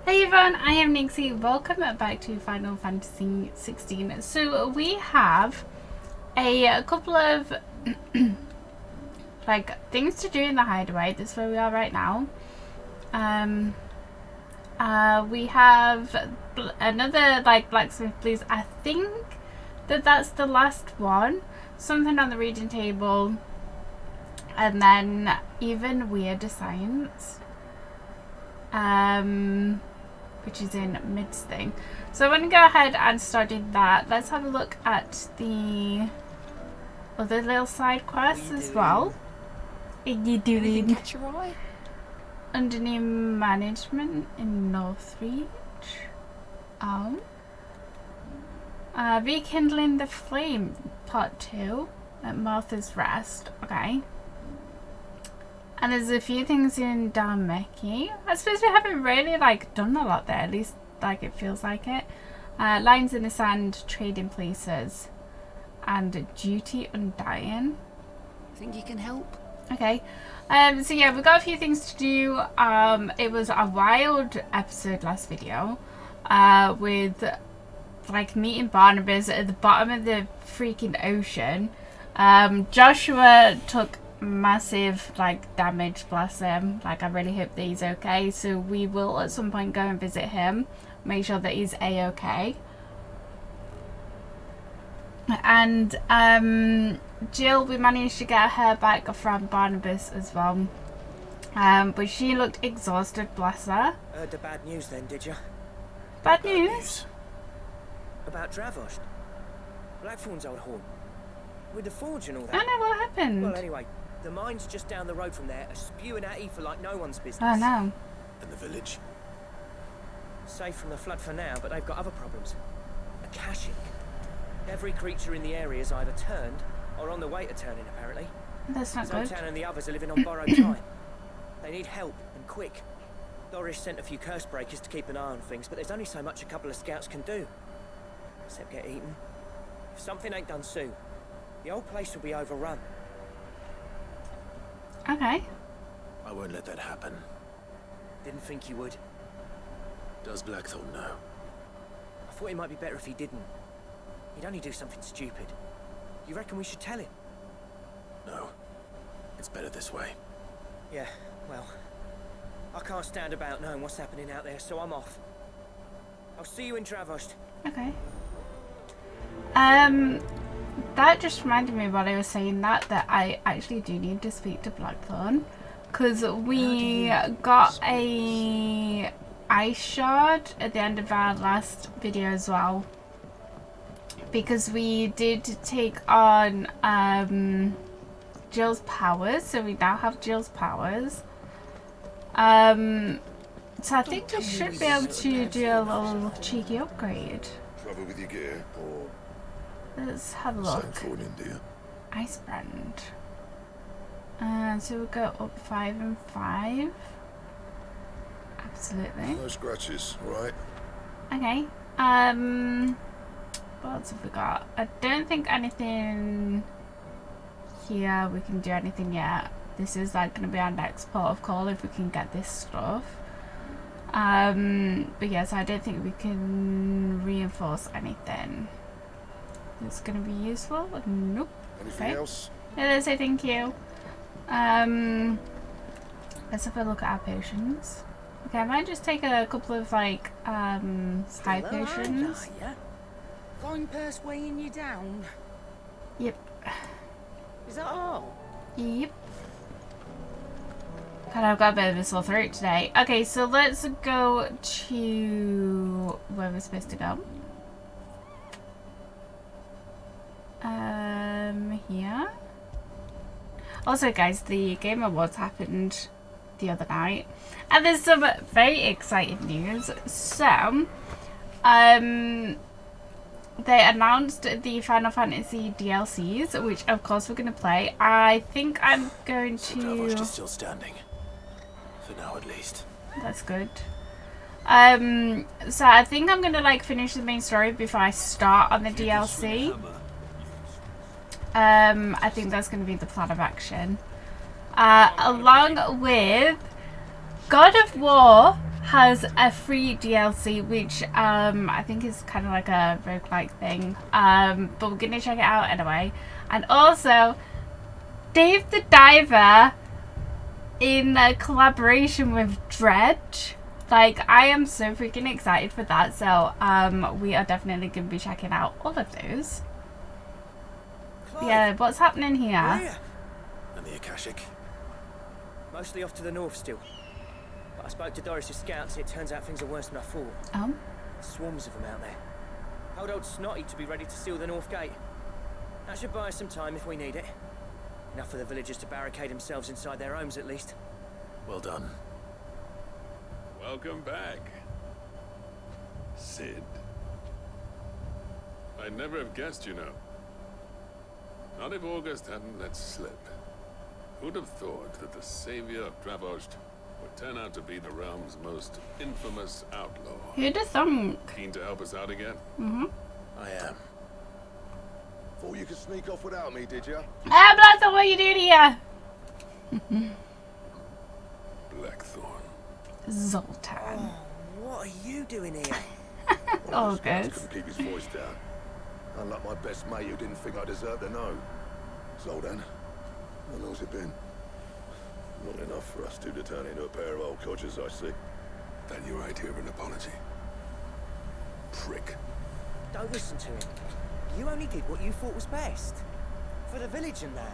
Hey everyone, I am Nixie. Welcome back to Final Fantasy 16. So we have a couple of things to do in the hideaway. This is where we are right now. We have another blacksmith please. I think that's the last one. Something on the reading table, and then even weirder science. Which is in midst thing. So I'm going to go ahead and study that. Let's have a look at the other little side quests as well. What are you doing? Catch your eye? Under new management in Northreach. Oh. Rekindling the Flame, part 2 at Martha's Rest. Okay. And there's a few things in Dalmeki. I suppose we haven't really done a lot there, at least it feels like it. Lines in the Sand, Trading Places, and Duty Undying. Think you can help? Okay. So yeah, we've got a few things to do. It was a wild episode last video. With meeting Barnabas at the bottom of the freaking ocean. Joshua took massive damage, bless him. I really hope that he's okay, so we will at some point go and visit him, make sure that he's a-okay. And Jill, we managed to get her back from Barnabas as well, but she looked exhausted, bless her. Heard the bad news then, did you? Bad news? About Dravost, Blackthorn's old haunt, with the forge and all that. I know what happened. Well, anyway, the mines just down the road from there are spewing out ether like no one's business. Oh no. And the village? Safe from the flood for now, but they've got other problems. A caching. Every creature in the area is either turned or on the way to turning, apparently. That's not good. Zoltan and the others are living on borrowed time. They need help, and quick. Doris sent a few curse breakers to keep an eye on things, but there's only so much a couple of scouts can do. Except get eaten. If something ain't done soon, the old place will be overrun. Okay. I won't let that happen. Didn't think you would. Does Blackthorn know? I thought it might be better if he didn't. He'd only do something stupid. You reckon we should tell him? No. It's better this way. Yeah, well, I can't stand about knowing what's happening out there, so I'm off. I'll see you in Dravost. Okay. That just reminded me while I was saying that I actually do need to speak to Blackthorn, because we got a ice shard at the end of our last video as well, because we did take on Jill's powers, so we now have Jill's powers. So I think we should be able to do a little cheeky upgrade. Trouble with your gear, or Let's have a same look. for an India? Ice brand. So we'll go up 5 and 5. Absolutely. No scratches, right? Okay. What else have we got? I don't think anything here we can do anything yet. This is going to be our next port of call if we can get this stuff. But yes, I don't think we can reinforce anything. It's going to be useful. Nope. Anything else? No, let's say thank you. Let's have a look at our potions. Okay, I might just take a couple of high potions. Fine purse weighing you down. Yep. Is that all? Yep. God, I've got a bit of a sore throat today. Okay, so let's go to where we're supposed to go. Here. Also, guys, the Game Awards happened the other night, and there's some very exciting news. So, they announced the Final Fantasy DLCs, which of course we're going to play. I think I'm going So Dravost to... is still standing. For now, at least. That's good. So I think I'm going to finish the main story before I start on the DLC. I think that's going to be the plan of action. Along with God of War has a free DLC, which I think is kind of like a roguelike thing. But we're gonna check it out anyway. And also, Dave the Diver in collaboration with Dread. Like, I am so freaking excited for that. So we are definitely gonna be checking out all of those. Clive, Yeah, what's happening here? Maria. And the Akashic? Mostly off to the north still. But I spoke to Doris's scouts, it turns out things are worse than I thought. Oh, Swarms of them out there. Told old Snotty to be ready to seal the north gate. That should buy us some time if we need it. Enough for the villagers to barricade themselves inside their homes at least. Well done. Welcome back, Sid. I'd never have guessed, you know. Not if August hadn't let slip. Who'd have thought that the savior of Dravost would turn out to be the realm's most infamous outlaw? who'd have thunk? Keen to help us out again? I am. Thought you could sneak off without me, did you? Blackthorn, what are you doing here? Blackthorn. Zoltan. Oh, what are you doing here? Oh, Scouts good. couldn't keep his voice down. Unlike my best mate who didn't think I deserved to know. Zoltan, how long's it been? Not enough for us two to turn into a pair of old codgers, I see. Then your idea of an apology. Prick. Don't listen to him. You only did what you thought was best. For the village and that.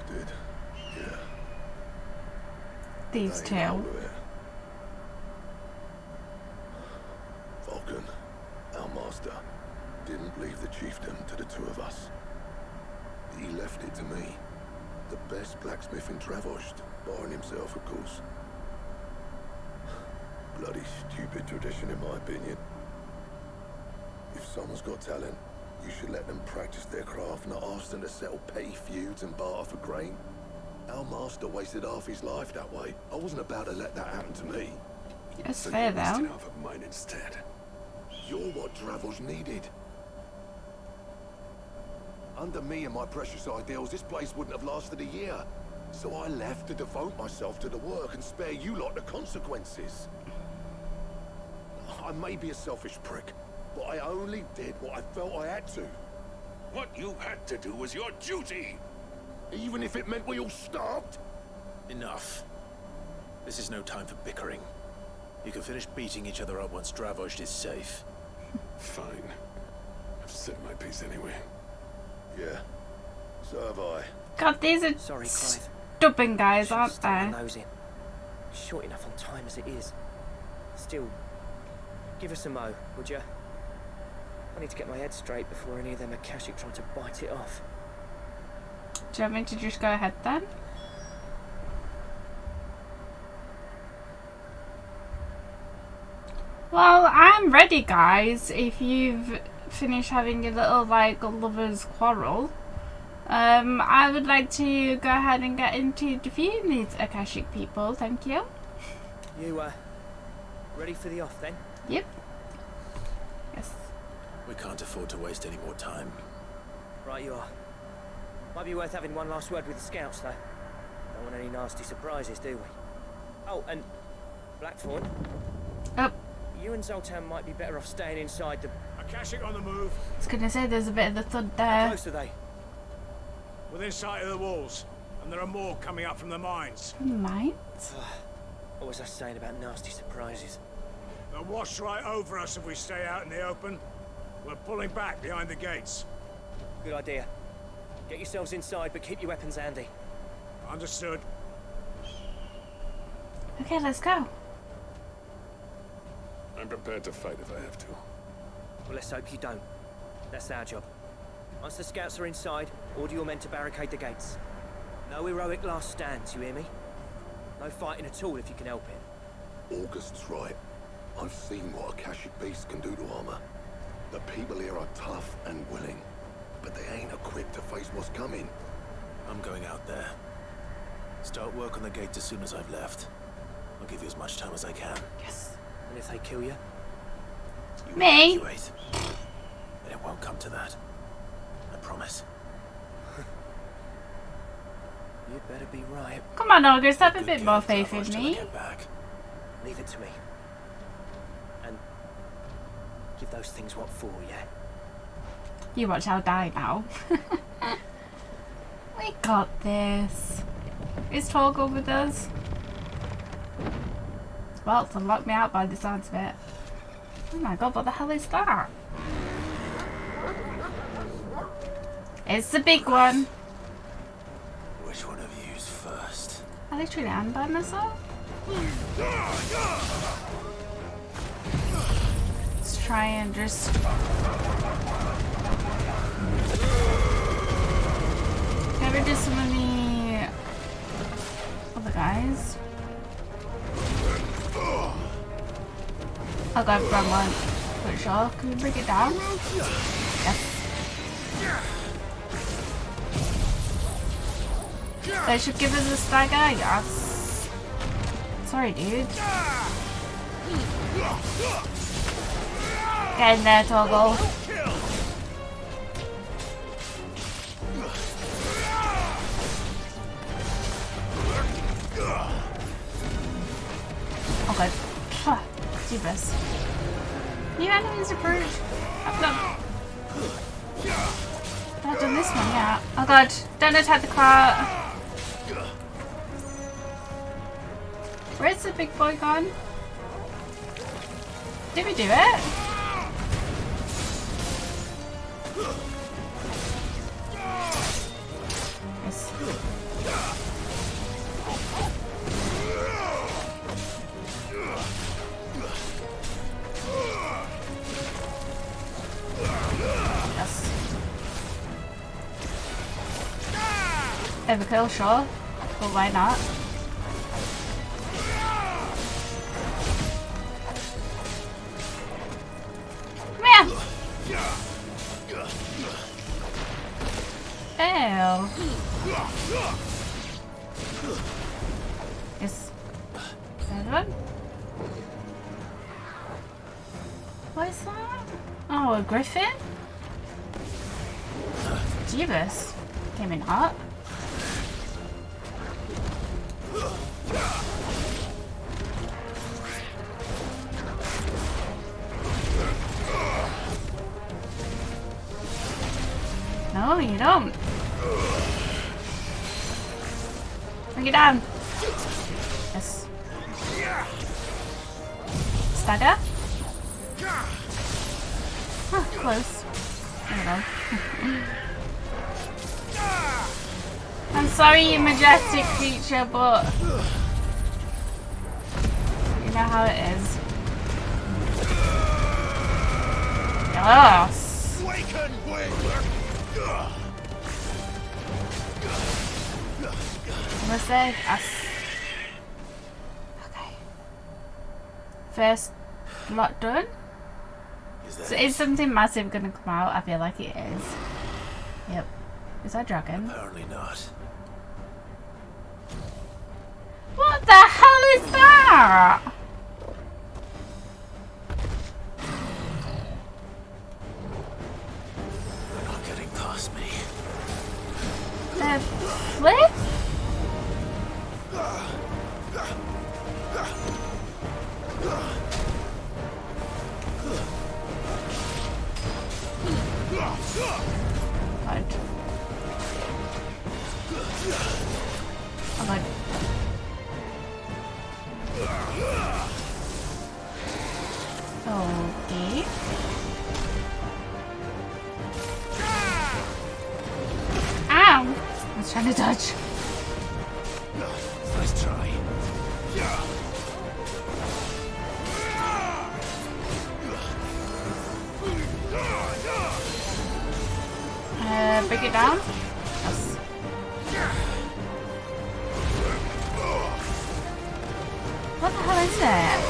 I did, yeah. These That ain't all two. of it. Vulcan, our master, didn't leave the chiefdom to the two of us. He left it to me. The best blacksmith in Dravost, barring himself, of course. Bloody stupid tradition, in my opinion. If someone's got talent, you should let them practice their craft, not ask them to settle petty feuds and barter for grain. Our master wasted half his life that way. I wasn't about to let that happen to me. It's So fair you wasted though. half of mine instead. You're what Dravost needed. Under me and my precious ideals, this place wouldn't have lasted a year. So I left to devote myself to the work and spare you lot the consequences. I may be a selfish prick, but I only did what I felt I had to. What you had to do was your duty! Even if it meant we all starved. Enough. This is no time for bickering. You can finish beating each other up once Dravost is safe. Fine. I've said my piece anyway. Yeah, so have I. God, these are Sorry, Clive. stubborn guys, Should've aren't stuck my they? nose in. Short enough on time as it is. Still, give us a mo, would you? I need to get my head straight before any of them Akashic try to bite it off. Do you want me to just go ahead then? Well, I'm ready, guys. If you've finished having your little, like, lovers quarrel, I would like to go ahead and get into defeating these Akashic people. Thank you. You, ready for the off then? Yep. Yes. We can't afford to waste any more time. Right you are. Might be worth having one last word with the scouts, though. Don't want any nasty surprises, do we? Oh, and Blackthorn, Oh, you and Zoltan might be better off staying inside the... Akashic on the move. I was gonna say there's a bit of the thud How there. close are they? Within sight of the walls. And there are more coming up from the mines. Might. What was I saying about nasty surprises? They'll wash right over us if we stay out in the open. We're pulling back behind the gates. Good idea. Get yourselves inside, but keep your weapons handy. Understood. Okay, let's go. I'm prepared to fight if I have to. Well, let's hope you don't. That's our job. Once the scouts are inside, order your men to barricade the gates. No heroic last stands, you hear me? No fighting at all if you can help it. August's right. I've seen what Akashic beasts can do to armor. The people here are tough and willing, but they ain't equipped to face what's coming. I'm going out there. Start work on the gate as soon as I've left. I'll give you as much time as I can. Yes. And if they kill you? You Me? evacuate. But it won't come to that. I promise. You'd better be right. Come on, August, have a Good bit girl, more faith in Travers, till I me. get back. Leave it to me. And give those things what for, yeah? You watch I'll die now. We got this. Is Torgal with us? Well, to lock me out by the sounds of it. Oh my god, what the hell is that? It's the big one. Which one of you's first? I literally am by myself. Let's try and just... get rid of some of the other guys. I'll go from one. For sure. Can we bring it down? Yes. They should give us a stagger. Yes. Sorry, dude. Get in there, Toggle. Oh god. Do this. New enemies approved. I've not done this one yet. Oh god, don't attack the cart. Where's the big boy gone? Did we do it? Yes. Yes. Overkill, sure. But why not? Come here! Ew. Yes. That one? What is that? Oh, a griffin? Jeebus. Came in hot. No, you don't. Bring it down. Yes. Stagger? Huh, close. I don't know. I'm sorry, you majestic creature, but you know how it is. Yes. Almost there. Yes. Okay. First lot done. So is something massive gonna come out? I feel like it is. Yep. Is that dragon? Apparently not. What the hell is that? They're not getting past me. The flip? God. Oh god. Okay. Ow! I was trying to dodge. Nice try. Break it down. Yes. What the hell is that?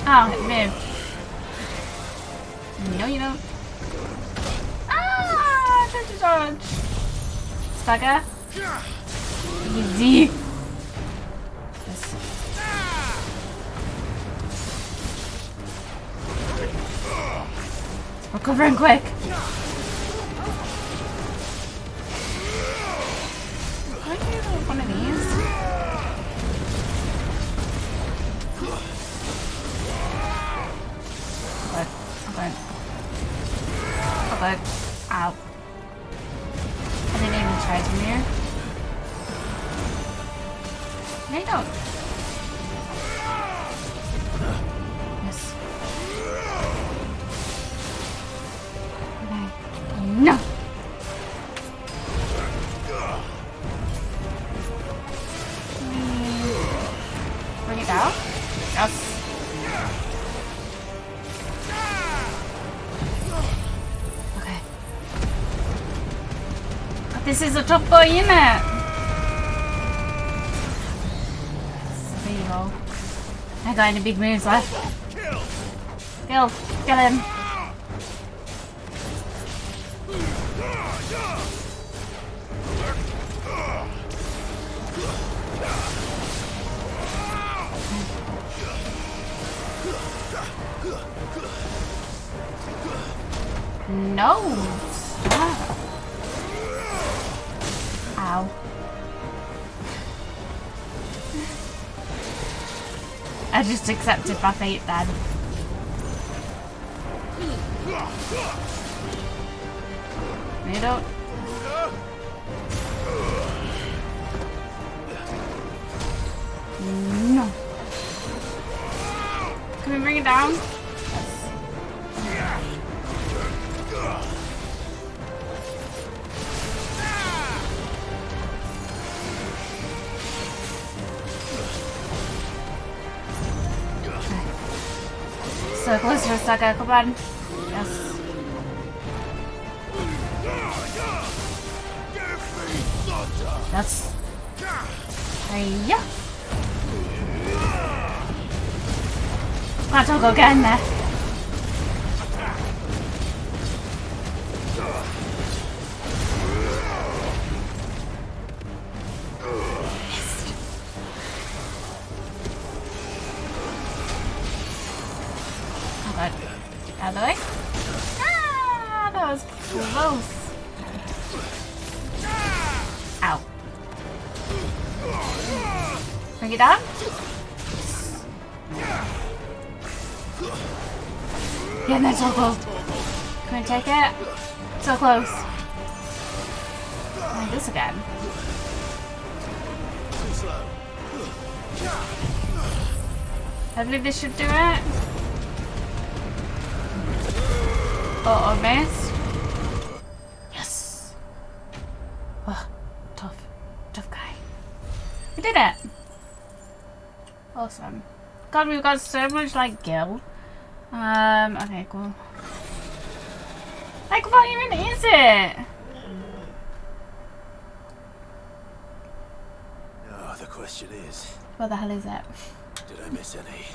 Oh, it moved. No, you don't. Ah! Trying to dodge. Stagger. Easy. Yes. Recovering quick. Why do you have one of these? Good. Okay. Ow. I didn't even try to mirror. No, you don't. Yes. Okay. No! Bring it down? Yes. Okay. But this is a tough boy, isn't it? There you go. I got any big moves left. Kill. Kill him. No! Stop. Ow. I just accepted my fate then. You don't. No. Can we bring it down? So close to a sucker, come on. Yes. That's. Hiya. I'll go again there. Out of the way. Ah, that was close. Ow. Bring it down. Yeah, that's so close. Can we take it? So close. Like this again. I believe this should do it. Oh, missed. Yes. Oh, tough guy. We did it. Awesome. God, we've got so much like gil. Okay, cool. Like, what even is it? Oh, the question is, What the hell is it? did I miss any?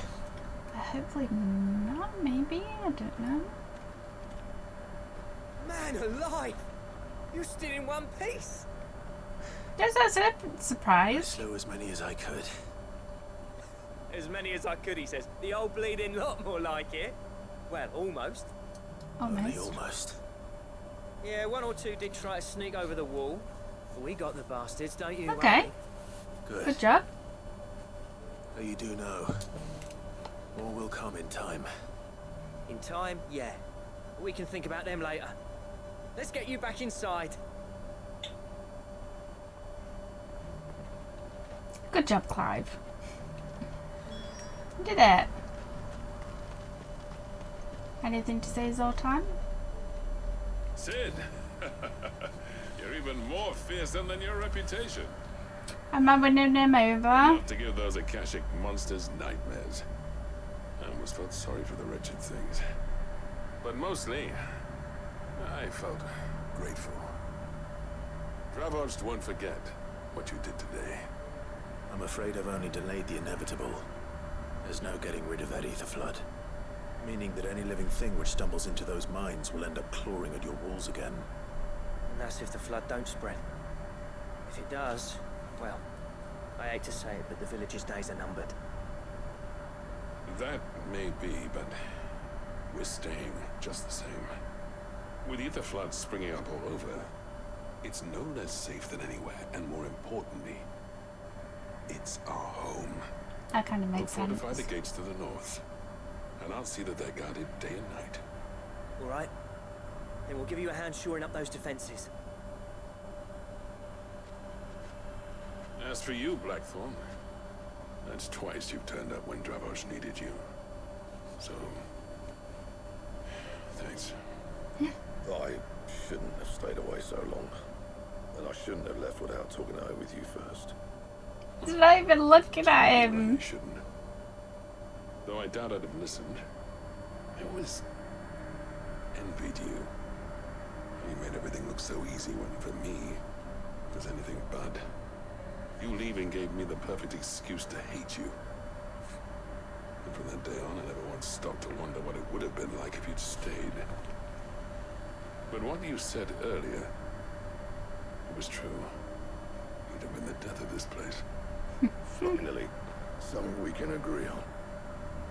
Hopefully not. Maybe. I don't know. Man alive! You're still in one piece! There's a surprise. Slew as many as I could. As many as I could, he says. The old bleeding lot, more like it. Well, almost. Only almost. Yeah, one or two did try to sneak over the wall. But we got the bastards, don't you? Okay. Wally? Good. Good job. So you do know. More will come in time. In time, yeah. We can think about them later. Let's get you back inside. Good job, Clive. You did it. Anything to say, Zoltan? Sid! You're even more fearsome than your reputation. Am I winning him over? Enough to give those Akashic monsters nightmares. I almost felt sorry for the wretched things. But mostly, I felt grateful. Dravost won't forget what you did today. I'm afraid I've only delayed the inevitable. There's no getting rid of that ether flood. Meaning that any living thing which stumbles into those mines will end up clawing at your walls again. And that's if the flood don't spread. If it does, well, I hate to say it, but the village's days are numbered. That may be, but we're staying just the same. With ether floods springing up all over, it's no less safe than anywhere, and more importantly, it's our home. That kind of We'll makes sense. fortify the gates to the north, and I'll see that they're guarded day and night. All right. Then we'll give you a hand shoring up those defenses. As for you, Blackthorn, that's twice you've turned up when Dravosh needed you. So, thanks. I shouldn't have stayed away so long. And I shouldn't have left without talking it over with you first. He's not even looking at You him. really shouldn't. Though I doubt I'd have listened. I always envied you. You made everything look so easy when, for me, it was anything but. You leaving gave me the perfect excuse to hate you. And from that day on, I never once stopped to wonder what it would have been like if you'd stayed. But what you said earlier, it was true. You'd have been the death of this place. Finally, something we can agree on.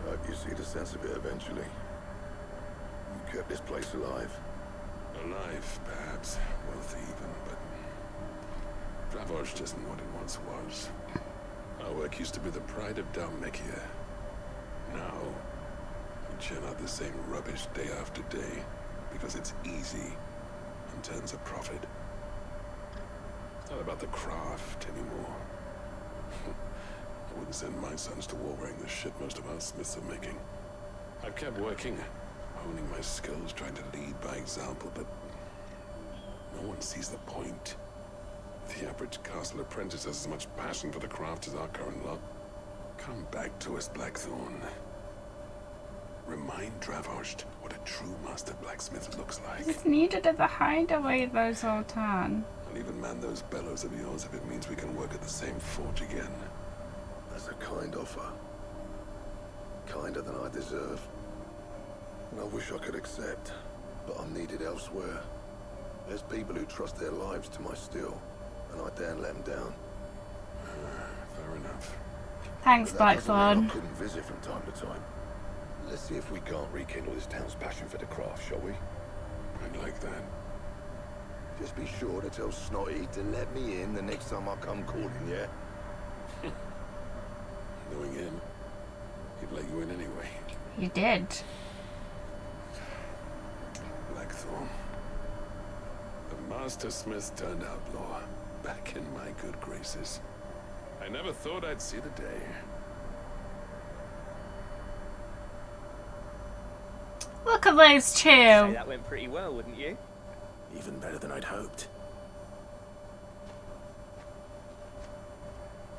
I hope you see the sense of it eventually. You kept this place alive. Alive, perhaps. Wealthy even, but Dravosh isn't what it once was. Our work used to be the pride of Dalmekia. Now, we churn out the same rubbish day after day because it's easy and turns a profit. It's not about the craft anymore. I wouldn't send my sons to war wearing the shit most of our smiths are making. I've kept working, honing my skills, trying to lead by example, but no one sees the point. The average castle apprentice has as much passion for the craft as our current lot. Come back to us, Blackthorn. Remind Dravosh what a true master blacksmith looks like. He's needed at the hideaway though, Zoltan. I'll even man those bellows of yours if it means we can work at the same forge again. That's a kind offer. Kinder than I deserve. And I wish I could accept, but I'm needed elsewhere. There's people who trust their lives to my steel, and I daren't let them down. Fair enough. Thanks, But that doesn't mean Blackthorn. I couldn't visit from time to time. Let's see if we can't rekindle this town's passion for the craft, shall we? I'd like that. Just be sure to tell Snotty to let me in the next time I come calling, yeah? Knowing him, he'd let you in anyway. You did. Blackthorn. The Master Smith turned outlaw, back in my good graces. I never thought I'd see the day. Look at those Say two. that went pretty well, wouldn't you? Even better than I'd hoped.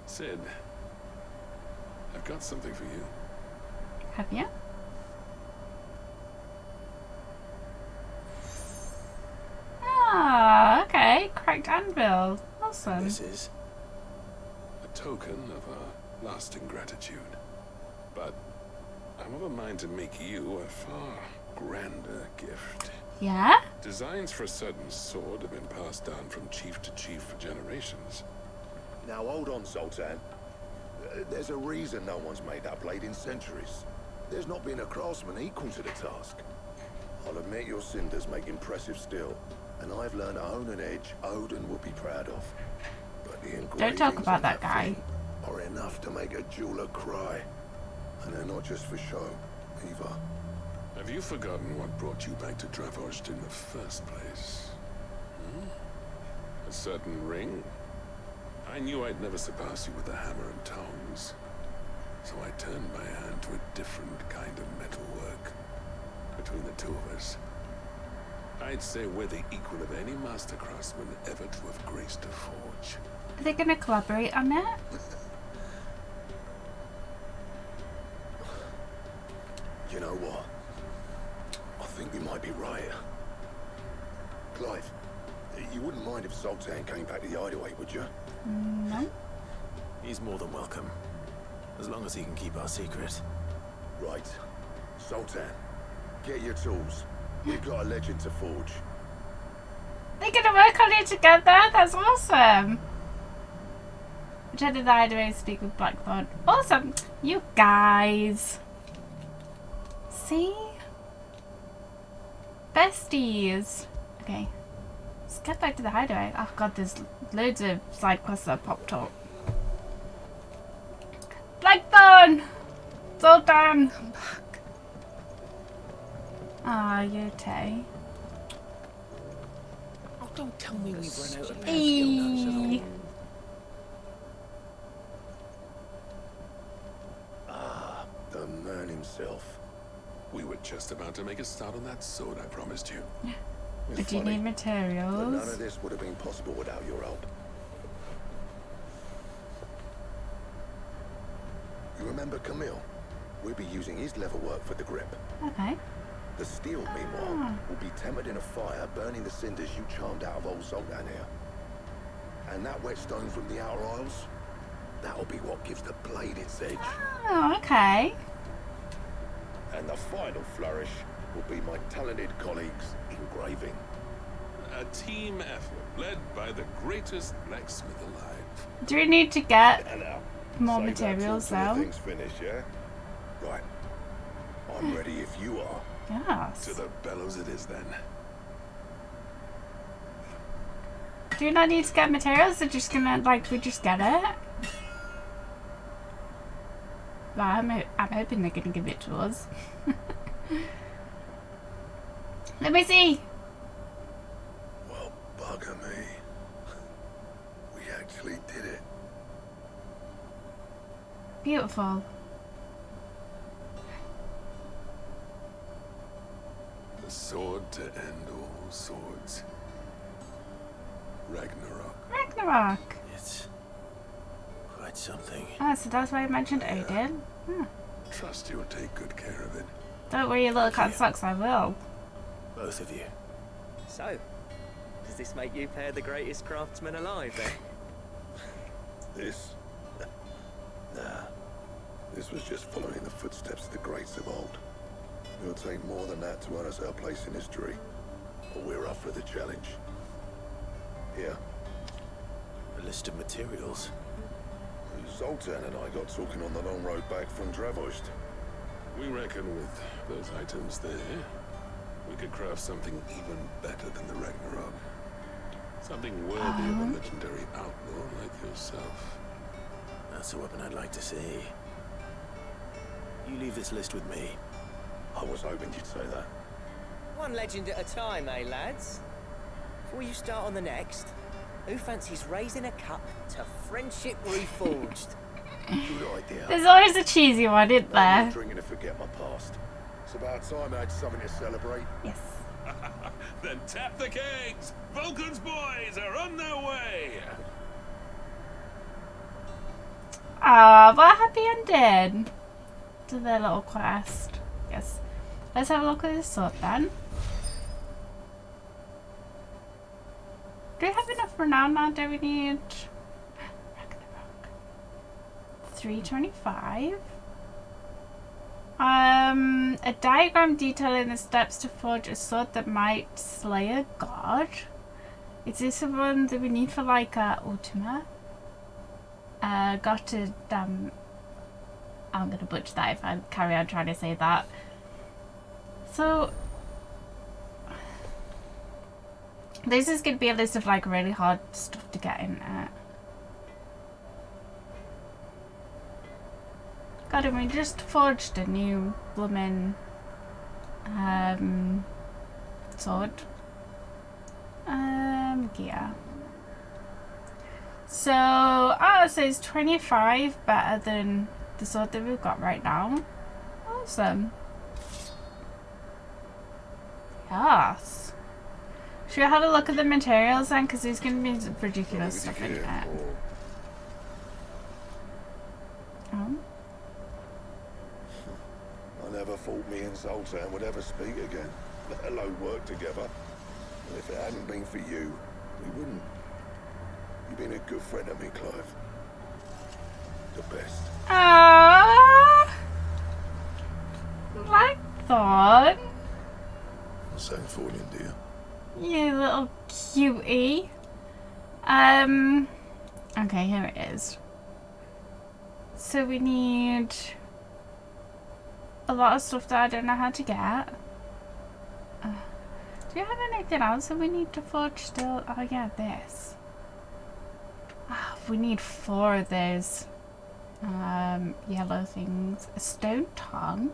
Sid, I've got something for you. Have you? Ah, okay. Cracked anvil. Awesome. This is... A token of our lasting gratitude. But I'm of a mind to make you a far grander gift. Yeah? Designs for a certain sword have been passed down from chief to chief for generations. Now hold on, Sultan. There's a reason no one's made that blade in centuries. There's not been a craftsman equal to the task. I'll admit your cinders make impressive steel, and I've learned to own an edge Odin will be proud of. But the Don't talk engravings about on that guy. thing are enough to make a jeweler cry. And they're not just for show, either. Have you forgotten what brought you back to Dravosh in the first place? A certain ring? I knew I'd never surpass you with the hammer and tongs. So I turned my hand to a different kind of metalwork. Between the two of us, I'd say we're the equal of any master craftsman ever to have graced a forge. Are they going to collaborate on it? You know what? I think you might be right. Clive, you wouldn't mind if Sultan came back to the hideaway, would you? No. He's more than welcome. As long as he can keep our secret. Right. Sultan, get your tools. We've got a legend to forge. They're going to work on it together? That's awesome. Return to the hideaway, speak with Blackthorn. Awesome. You guys. See? besties. Okay. Let's get back to the hideaway. Oh god, there's loads of side quests that popped up. Blackthorn! Zoltan! Come back. Ah, you okay? Oh, don't tell me we've run out of Eee. Ah, the man himself. We were just about to make a start on that sword I promised you. It's But you funny, need but none materials. of this would have been possible without your help. You remember Camille? We'll be using his level work for the grip. Okay. The steel, meanwhile, will be tempered in a fire, burning the cinders you charmed out of old Zoltan here. And that whetstone from the Outer Isles, that'll be what gives the blade its edge. Oh, okay. And the final flourish will be my talented colleagues engraving. A team effort led by the greatest blacksmith alive. Do we need to get And now, more save that materials talk till the though? thing's finished, yeah? Right. I'm ready if you are. Yes. To the bellows it is then. Do you not need to get materials? They're just gonna, like, we just get it? Well, I'm hoping they're gonna give it to us. Let me see! Well, bugger me. We actually did it. Beautiful. The sword to end all swords. Ragnarok. Ragnarok! It's quite something. Oh, so that's why I mentioned Odin. Hmm. Trust you'll take good care of it. Don't worry, your little cat sucks, I will. Both of you. So, does this make you pair the greatest craftsman alive then? This? Nah. This was just following the footsteps of the greats of old. It'll take more than that to earn us our place in history. But we're up for the challenge. Here. A list of materials. Zoltan and I got talking on the long road back from Dravost. We reckon with those items there, we could craft something even better than the Ragnarok. Something worthy of a legendary outlaw like yourself. That's a weapon I'd like to see. You leave this list with me. I was hoping you'd say that. One legend at a time, eh, lads? Before you start on the next, who fancies raising a cup to friendship reforged? Good idea. There's always a cheesy one, isn't I'm there? not drinking to forget my past. It's about time I had something to celebrate. Yes. Then tap the kegs! Vulcan's boys are on their way! Ah, what a happy ending to their little quest. Yes. Let's have a look at this sword then. Do we have enough renown now? Do we need 325? A diagram detailing the steps to forge a sword that might slay a god. Is this the one that we need for like Ultima? Got to I'm gonna butcher that if I carry on trying to say that. So this is gonna be a list of like really hard stuff to get in it. God, and we just forged a new bloomin' sword. Gear. So, so it's 25 better than the sword that we've got right now. Awesome. Yes. Should we have a look at the materials then? Because there's going to be some ridiculous stuff in it. Oh. I never thought me and Zoltan would ever speak again, let alone work together. And if it hadn't been for you, we wouldn't. You've been a good friend of me, Clive. The best. Aww. Blackthorn. Same for you, dear. You little cutie. Okay, here it is. So we need a lot of stuff that I don't know how to get. we have anything else that we need to forge still? Oh yeah, this. Oh, we need 4 of those yellow things. A stone tongue.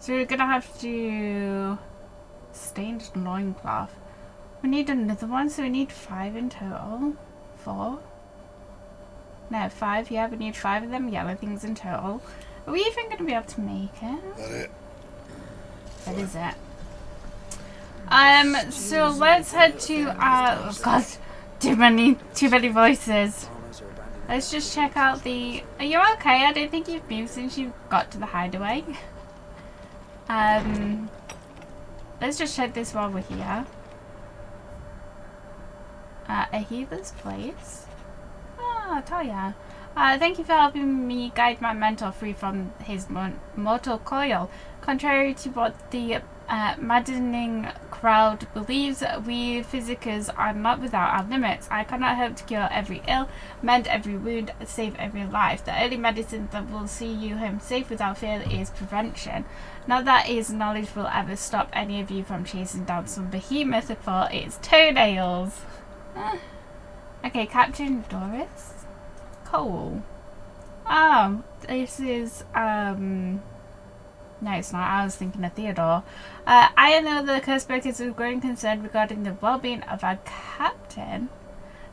So we're gonna have to stained loincloth. We need another one, so we need 5 in total. 4? No, 5, yeah, we need 5 of them yellow things in total. Are we even gonna be able to make it? That it? That is it. So let's head to oh god, too many voices. Let's just check out the. Are you okay? I don't think you've moved since you got to the hideaway. Let's just check this while we're here. A healer's place. Ah, Talia. Thank you for helping me guide my mentor free from his mortal coil. Contrary to what the maddening crowd believes, we physicers are not without our limits. I cannot hope to cure every ill, mend every wound, save every life. The only medicine that will see you home safe without fear is prevention. Not that his knowledge will ever stop any of you from chasing down some behemoth for its toenails. Okay, Captain Doris Cole. Oh, this is no, it's not. I was thinking of Theodore. I know the Cursebreakers are growing concerned regarding the well-being of our captain.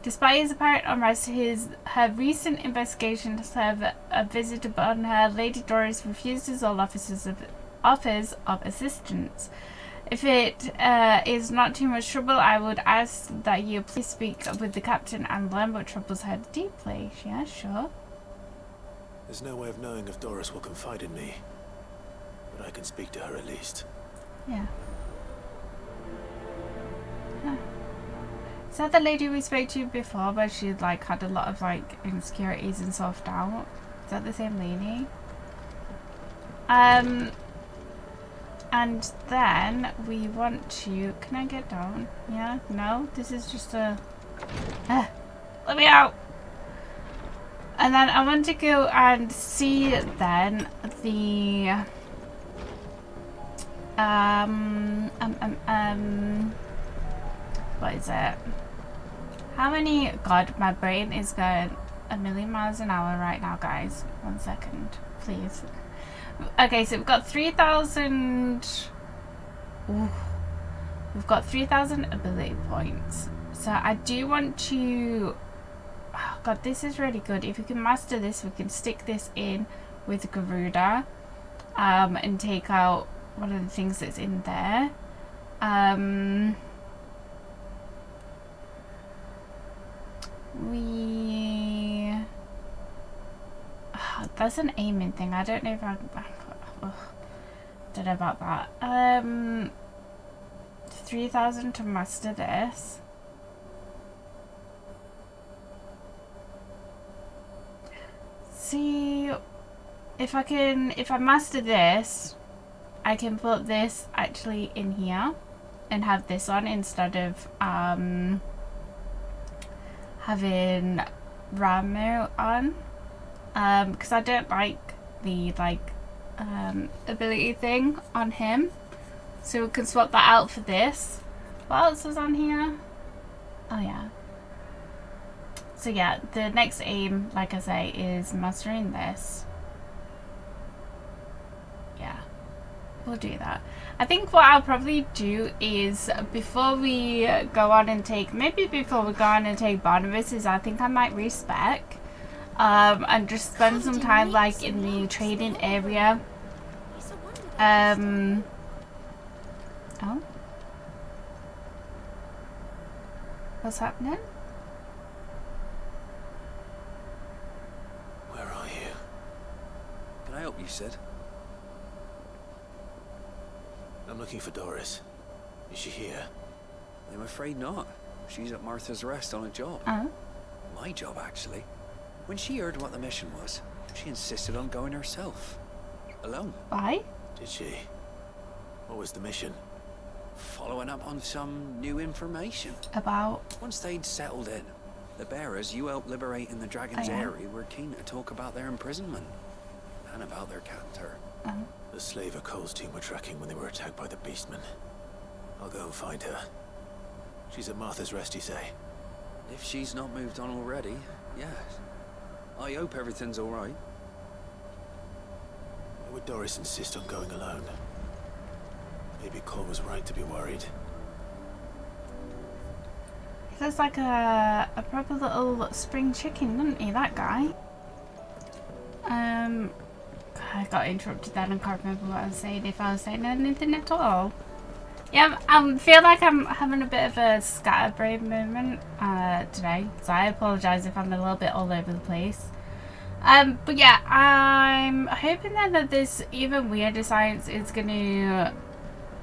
Despite his apparent unrest, her recent investigations have visited upon her. Lady Doris refuses all offers of assistance. If it is not too much trouble, I would ask that you please speak with the captain and learn what troubles her deeply. Yeah, sure. There's no way of knowing if Doris will confide in me, but I can speak to her at least. Yeah. Huh. Is that the lady we spoke to before, where she like had a lot of like insecurities and self-doubt? Is that the same lady? And then we want to. Can I get down? Yeah. No. This is just a. Let me out. And then I want to go and see then the what is it? How many? God, my brain is going a million miles an hour right now, guys. 1 second, please. Okay, so we've got 3,000. We've got 3,000 ability points. So I do want to. Oh God, this is really good. If we can master this, we can stick this in with Garuda, and take out one of the things that's in there. That's an aiming thing. I don't know if I don't know about that. 3,000 to master this. See if I master this, I can put this actually in here and have this on instead of having Ramu on, because I don't like the ability thing on him, so we can swap that out for this. What else is on here? Oh yeah. So yeah, the next aim, like I say, is mastering this. Yeah, we'll do that. I think what I'll probably do is, before we go on and take, maybe before we go on and take Barnabas, is I think I might respec, and just spend some time like in the trading area. Oh. What's happening? Where are you? Can I help you, Sid? I'm looking for Doris. Is she here? I'm afraid not. She's at Martha's Rest on a job. Oh. My job, actually. When she heard what the mission was, she insisted on going herself. Alone. Why? Did she? What was the mission? Following up on some new information. About? Once they'd settled in, the bearers you helped liberate in the Dragon's Eyrie were keen to talk about their imprisonment. And about their captor. Oh. The slaver Cole's team were tracking when they were attacked by the Beastmen. I'll go and find her. She's at Martha's Rest, you say? If she's not moved on already, yes. I hope everything's all right. Why would Doris insist on going alone? Maybe Cole was right to be worried. He looks like a proper little spring chicken, doesn't he, that guy? I got interrupted then and can't remember what I was saying, if I was saying anything at all. Yeah, I feel like I'm having a bit of a scatterbrain moment today, so I apologise if I'm a little bit all over the place. But yeah, I'm hoping then that this even weirder science is going to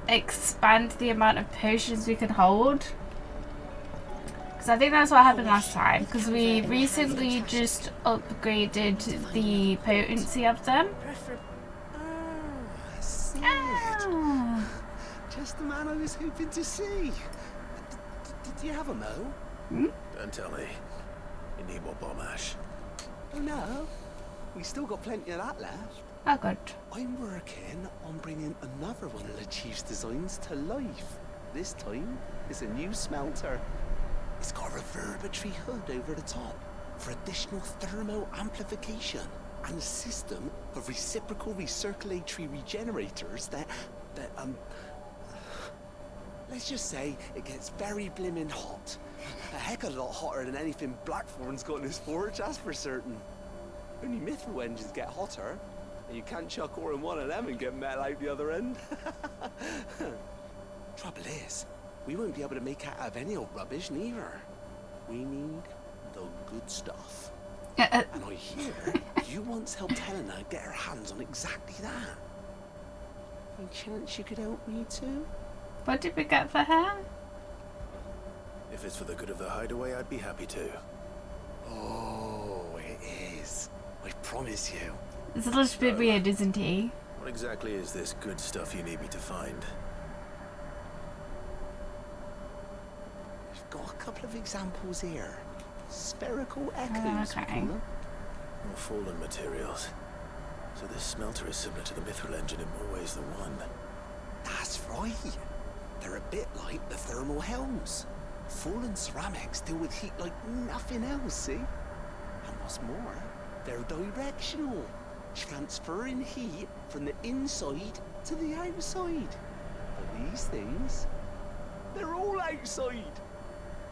expand the amount of potions we can hold. Because I think that's what happened last time, because we recently just upgraded the potency of them. Ah. Just the man I was hoping to see. Did you have a mo? Don't tell me. You need more bomb ash. Oh no, we still got plenty of that left. Oh good. I'm working on bringing another one of the Chief's designs to life. This time, it's a new smelter. It's got a reverberatory hood over the top for additional thermo amplification and a system of reciprocal recirculatory regenerators that let's just say it gets very blimmin' hot. A heck of a lot hotter than anything Blackthorn's got in his forge, that's for certain. Only mithril engines get hotter, and you can't chuck ore in one of them and get metal out the other end. Trouble is, we won't be able to make out of any old rubbish neither. We need the good stuff. And I hear you once helped Helena get her hands on exactly that. Any chance you could help me too? What did we get for her? If it's for the good of the hideaway, I'd be happy to. Oh, it is. I promise you. It's a little bit weird, isn't he? What exactly is this good stuff you need me to find? I've got a couple of examples here. Spherical echoes, we Okay. call them. More fallen materials. So this smelter is similar to the mithril engine in more ways than one. That's right. They're a bit like the thermal helms. Fallen ceramics deal with heat like nothing else, see? And what's more, they're directional, transferring heat from the inside to the outside. But these things, they're all outside.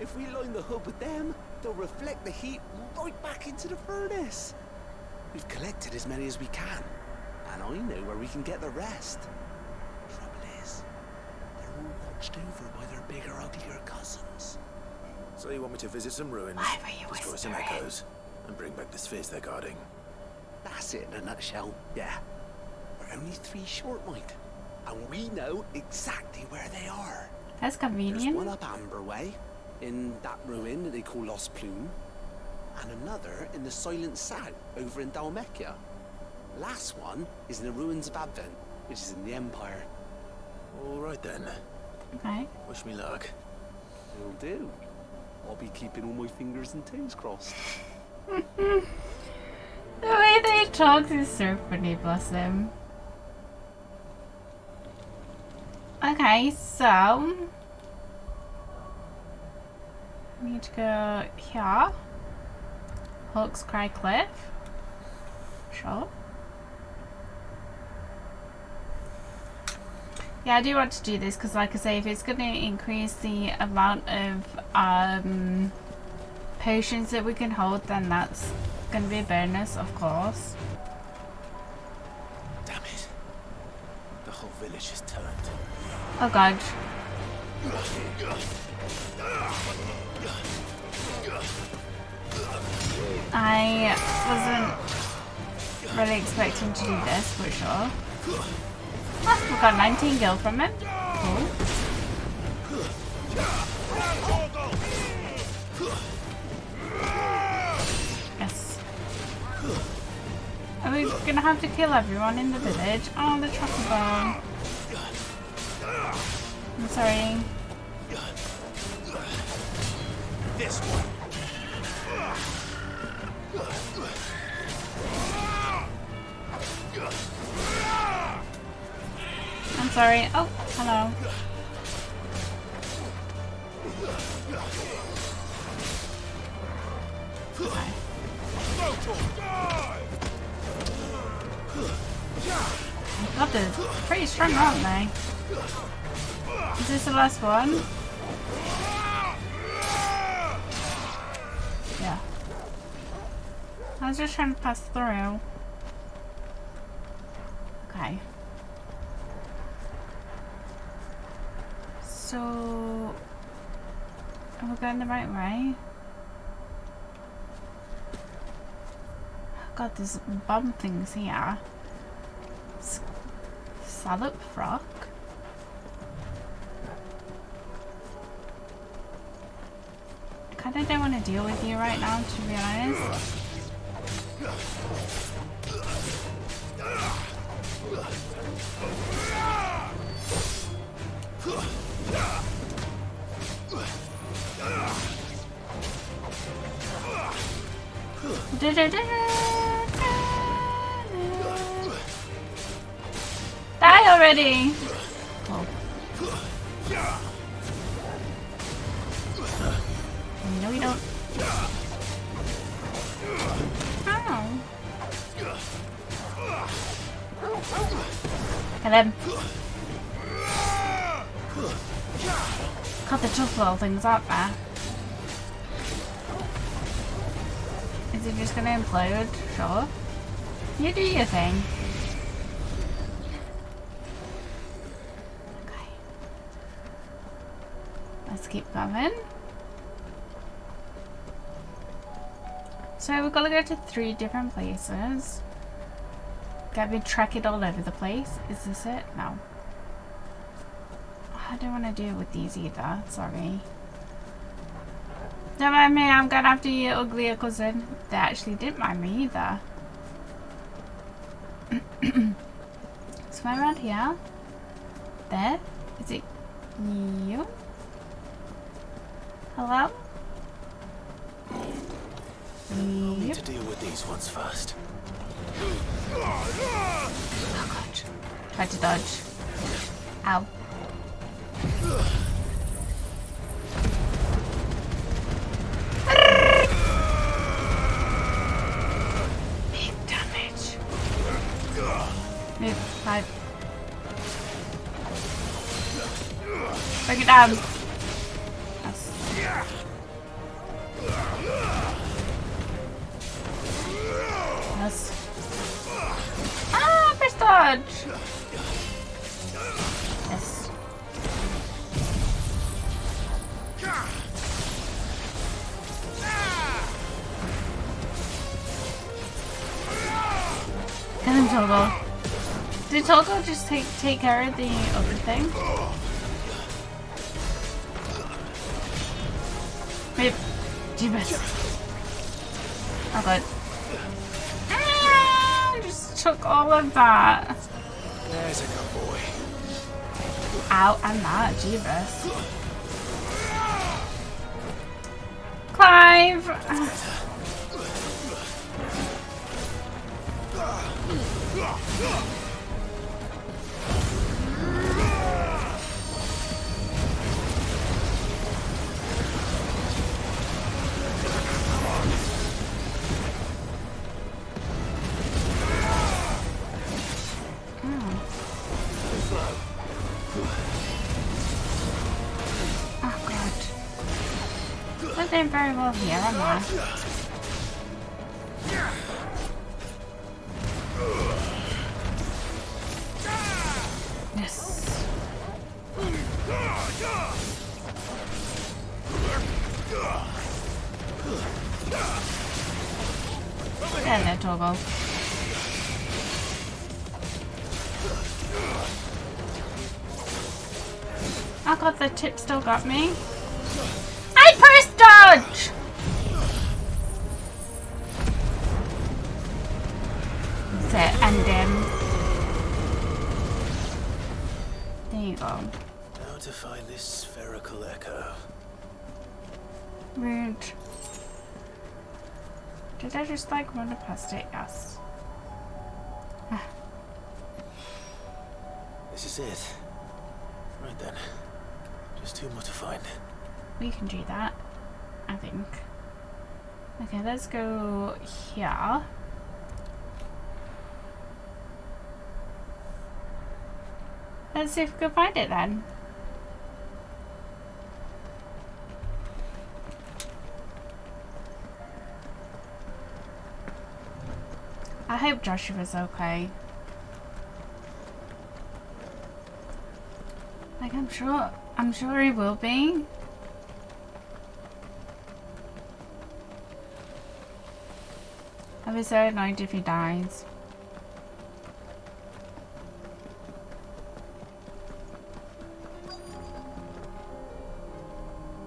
If we line the hood with them, they'll reflect the heat right back into the furnace. We've collected as many as we can, and I know where we can get the rest. Trouble is, they're all watched over by their bigger, uglier cousins. So you want me to visit some ruins, Why were you destroy some whispering? echoes, and bring back the spheres they're guarding? That's it in a nutshell, yeah. We're only 3 short, mind, and we know exactly where they are. That's There's convenient. one up Amber Way, in that ruin that they call Lost Plume, and another in the Silent South, over in Dalmekia. Last one is in the ruins of Advent, which is in the Empire. All right then. Okay. Wish me luck. Will do. I'll be keeping all my fingers and toes crossed. The way they talk is so funny, bless them. Okay, so we need to go here. Hawk's Cry Cliff. Sure. Yeah, I do want to do this because, like I say, if it's going to increase the amount of potions that we can hold, then that's going to be a bonus, of course. Damn it. The whole village is turned. Oh god. I wasn't really expecting to do this, for sure. Oh, we got 19 gil from it. Cool. Yes. Are we gonna have to kill everyone in the village? Oh, the trucker bone. I'm sorry. This one. I'm sorry. Oh, hello. Okay. God, they're pretty strong, aren't they? Is this the last one? Yeah. I was just trying to pass through. Okay. So, are we going the right way? God, there's bomb things here. Salop frock. I kinda don't want to deal with you right now, to be honest. Die already! Oh. No, you don't. Oh. Kill him. God, the tough little things, aren't there? Is it just gonna implode? Sure. You do your thing. Okay. Let's keep going. So we've got to go to 3 different places. Get me track it all over the place. Is this it? No. I don't want to deal with these either. Sorry. Don't mind me, I'm going after your uglier cousin. They actually didn't mind me either. Somewhere around here. There. Is it you? Hello? I'll need to deal with these ones first. Oh god. Try to dodge. Ow. Big damage. Move. 5. Break it down. Yes. Yes. Ah, press dodge. Yes. Get him, Togo. Did Togo just take care of the other thing? Wait, Jeebus. Oh god. Just took all of that. There's a good boy. Ow, I'm not. Jeebus. Clive! Oh god. Not doing very well here, am I? Yes. Hello, Togo. Oh god, the tip still got me. I pressed dodge! That's it, end him. There you go. Now to find this spherical echo. Rude. Did I just like run past it? Yes. This is it. Right then. Just two more to find. We can do that, I think. Okay, let's go here. Let's see if we can find it then. I hope Joshua's okay. Like, I'm sure he will be. I'll be so annoyed if he dies.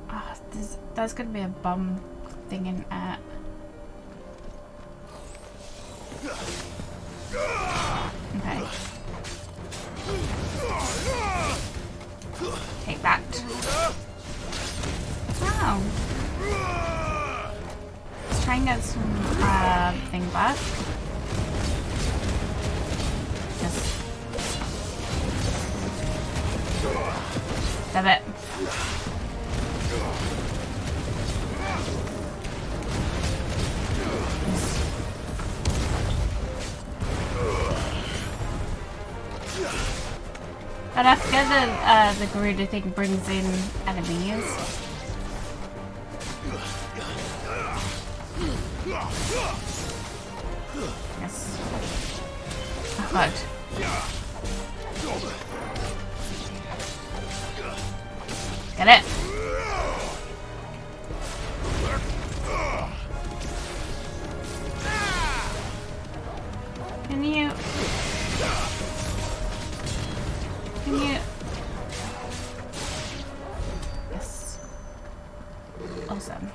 Ah, there's gonna be a bomb thing in it. Okay. Take that. Wow. Let's try and get some thing back. Just stab it. And I forget that the Garuda thing brings in enemies. Yes. Oh god. Get it. Can you... Yes. Awesome.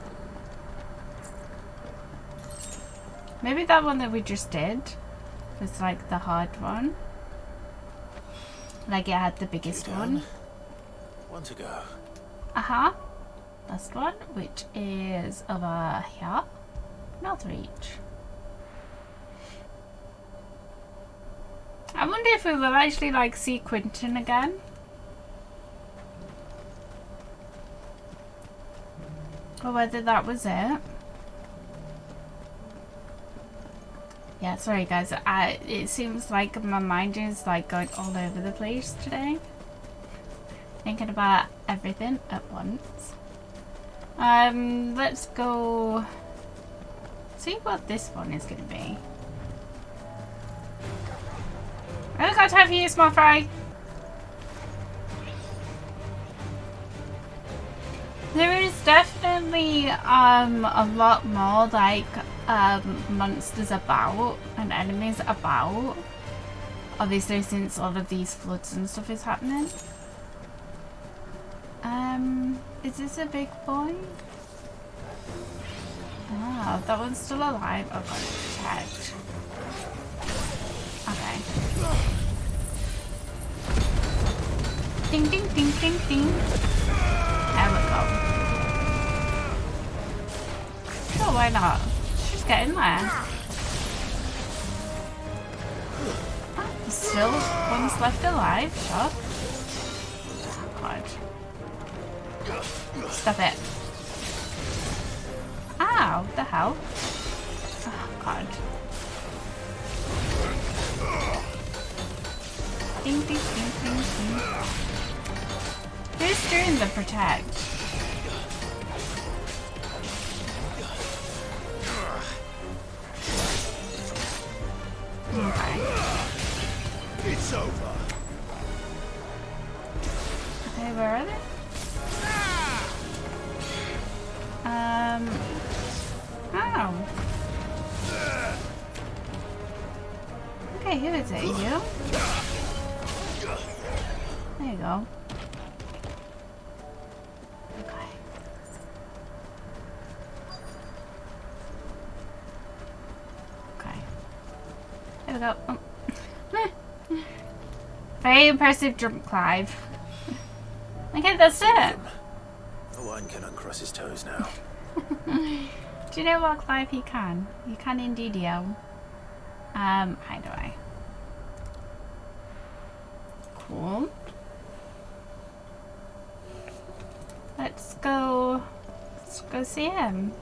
Maybe that one that we just did was like the hard one. Like it had the biggest one. One to go. Uh-huh. Last one, which is over here. Northreach. I wonder if we will actually like see Quentin again. Or whether that was it. Yeah, sorry guys, it seems like my mind is like going all over the place today. Thinking about everything at once. Let's go see what this one is gonna be. I don't got time for you, small fry. There is definitely a lot more like monsters about and enemies about. Obviously, since all of these floods and stuff is happening. Is this a big boy? Ah, that one's still alive. Oh god, it's protect. Okay. Ding ding ding ding ding. There we go. Sure, why not? Just get in there. Oh, there's still one's left alive, sure. Oh god. Stop it. Ow, what the hell? Oh god. Ding ding ding ding ding. Who's doing the protect? Okay. It's over. Okay, where are they? Oh. Okay, who is it? You? There you go. Okay. Okay. There we go. Oh. Very impressive jump, Clive. Okay, that's it. The wine can uncross his toes now. Do you know what, Clive? He can. He can indeed, yo. How do I? cool. Let's go see him.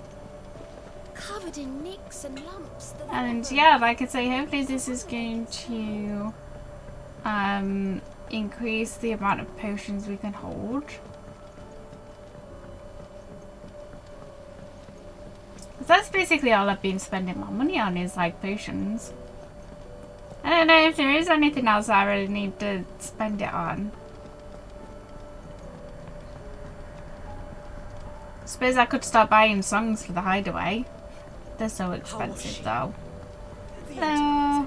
Covered in nicks and lumps. And yeah, like I say, hopefully this is going to increase the amount of potions we can hold. That's basically all I've been spending my money on, is like potions. I don't know if there is anything else I really need to spend it on. Suppose I could start buying songs for the hideaway. They're so expensive though. Ah,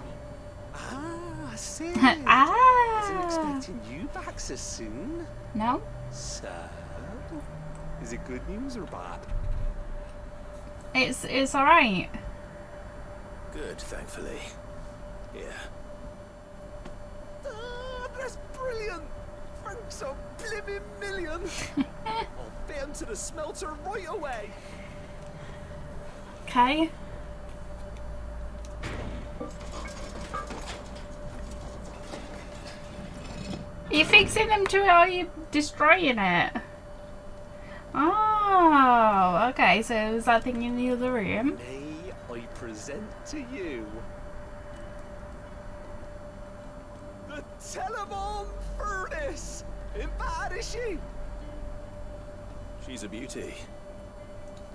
Sid. Ah! Wasn't expecting you back so soon. No? So, is it good news or bad? It's alright. Good, thankfully. Yeah. Ah, that's brilliant. Thanks a blimmin' million. I'll fit him to the smelter right away. Okay. Are you fixing them to it, or are you destroying it? Oh, okay, so is that thing in the other room? May I present to you the Telemon Furnace? Ain't bad, is she? She's a beauty.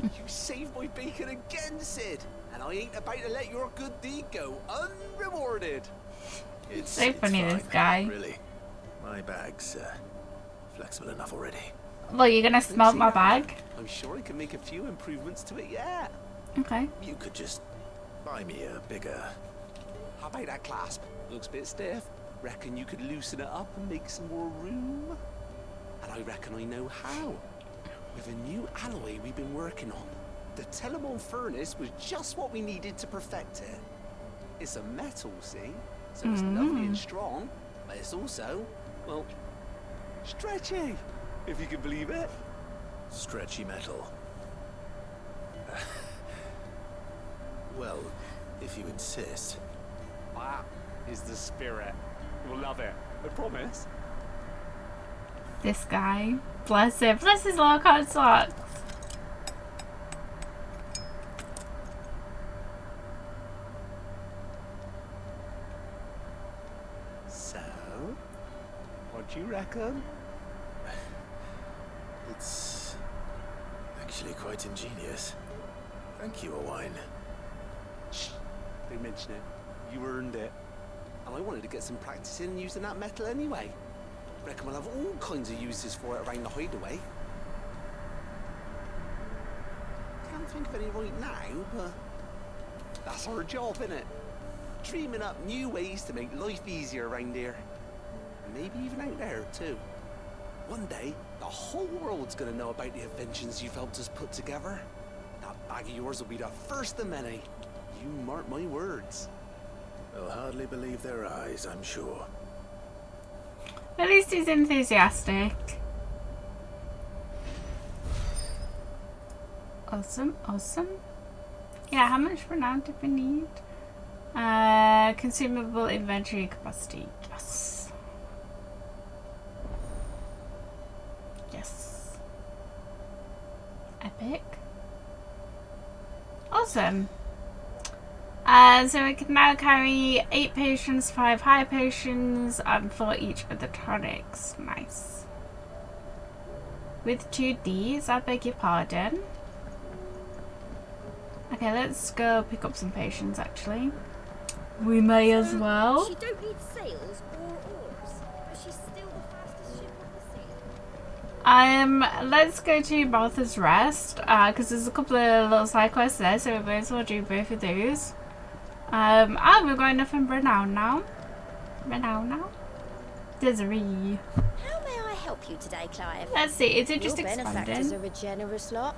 You saved my bacon again, Sid, and I ain't about to let your good deed go unrewarded. So funny, fine, this guy. Really. My bag's flexible enough already. Well, you're gonna smelt my bag? I'm sure I can make a few improvements to it yet. Okay. You could just buy me a bigger... How about that clasp? Looks a bit stiff. Reckon you could loosen it up and make some more room? And I reckon I know how. With a new alloy we've been working on. The Telemon Furnace was just what we needed to perfect it. It's a metal, see? So it's lovely and strong, but it's also, well, stretchy, if you can believe it. Stretchy metal. Well, if you insist. That is the spirit. You'll love it, I promise. This guy. Bless him. Bless his little card socks. So, what do you reckon? It's actually quite ingenious. Thank you, Owain. Shh, don't mention it. You earned it. And I wanted to get some practice in using that metal anyway. Reckon we'll have all kinds of uses for it around the hideaway. Can't think of any right now, but that's our job, innit? Dreaming up new ways to make life easier around here. Maybe even out there, too. One day, the whole world's gonna know about the inventions you've helped us put together. That bag of yours will be the first of many. You mark my words. They'll hardly believe their eyes, I'm sure. At least he's enthusiastic. Awesome, awesome. Yeah, how much for now do we need? Consumable inventory capacity. Yes. Yes. Epic. Awesome. So we can now carry 8 potions, 5 high potions, for each of the tonics. Nice. With 2 Ds, I beg your pardon. Okay, let's go pick up some potions actually. We may as well. She don't need sails or oars, but she's still the fastest ship on the sea. Let's go to Martha's Rest, because there's a couple of little side quests there, so we may as well do both of those. We're going up in Renown now. Renown now? Desiree. How may I help you today, Clive? Let's see, is it just Your benefactors expanding? are a generous lot.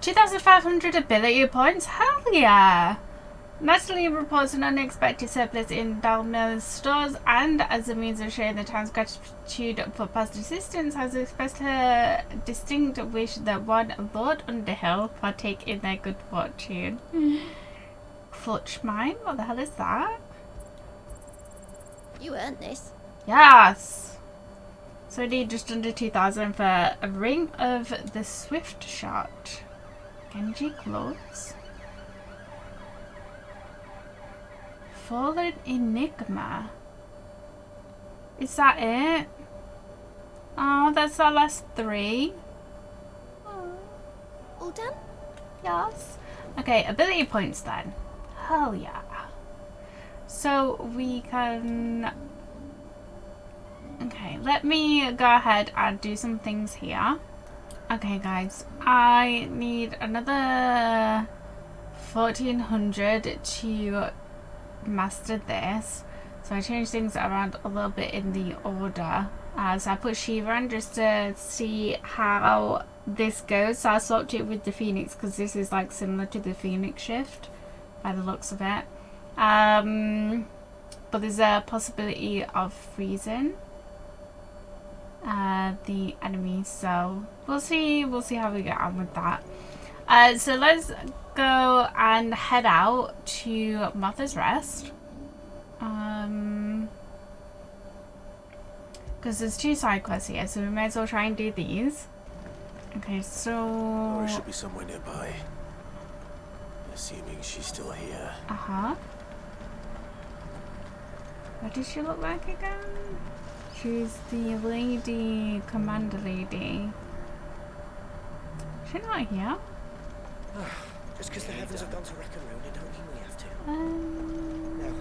2,500 ability points? Hell yeah! Natalie reports an unexpected surplus in Dalmel's stores, and as a means of showing the town's gratitude for past assistance, has expressed her distinct wish that one Lord Underhill partake in their good fortune. Clutch mine? What the hell is that? You earned this. Yes! So I need just under 2,000 for a ring of the Swift Shot. Genji gloves. Fallen Enigma. Is that it? Oh, that's our last 3. Oh. All done? Yes. Okay, ability points then. Hell yeah. So we can... Okay, let me go ahead and do some things here. Okay guys, I need another 1,400 to master this. So I changed things around a little bit in the order. So I put Shiva on just to see how this goes. So I swapped it with the Phoenix because this is like similar to the Phoenix shift by the looks of it. But there's a possibility of freezing the enemy, so we'll see how we get on with that. So let's go and head out to Martha's Rest, because there's 2 side quests here, so we may as well try and do these. Okay, so Laura should be somewhere nearby, assuming she's still here. What does she look like again? She's the lady, commander lady. She's not here. Just because the heavens have gone to wreck and ruin, it don't mean we have to. Now,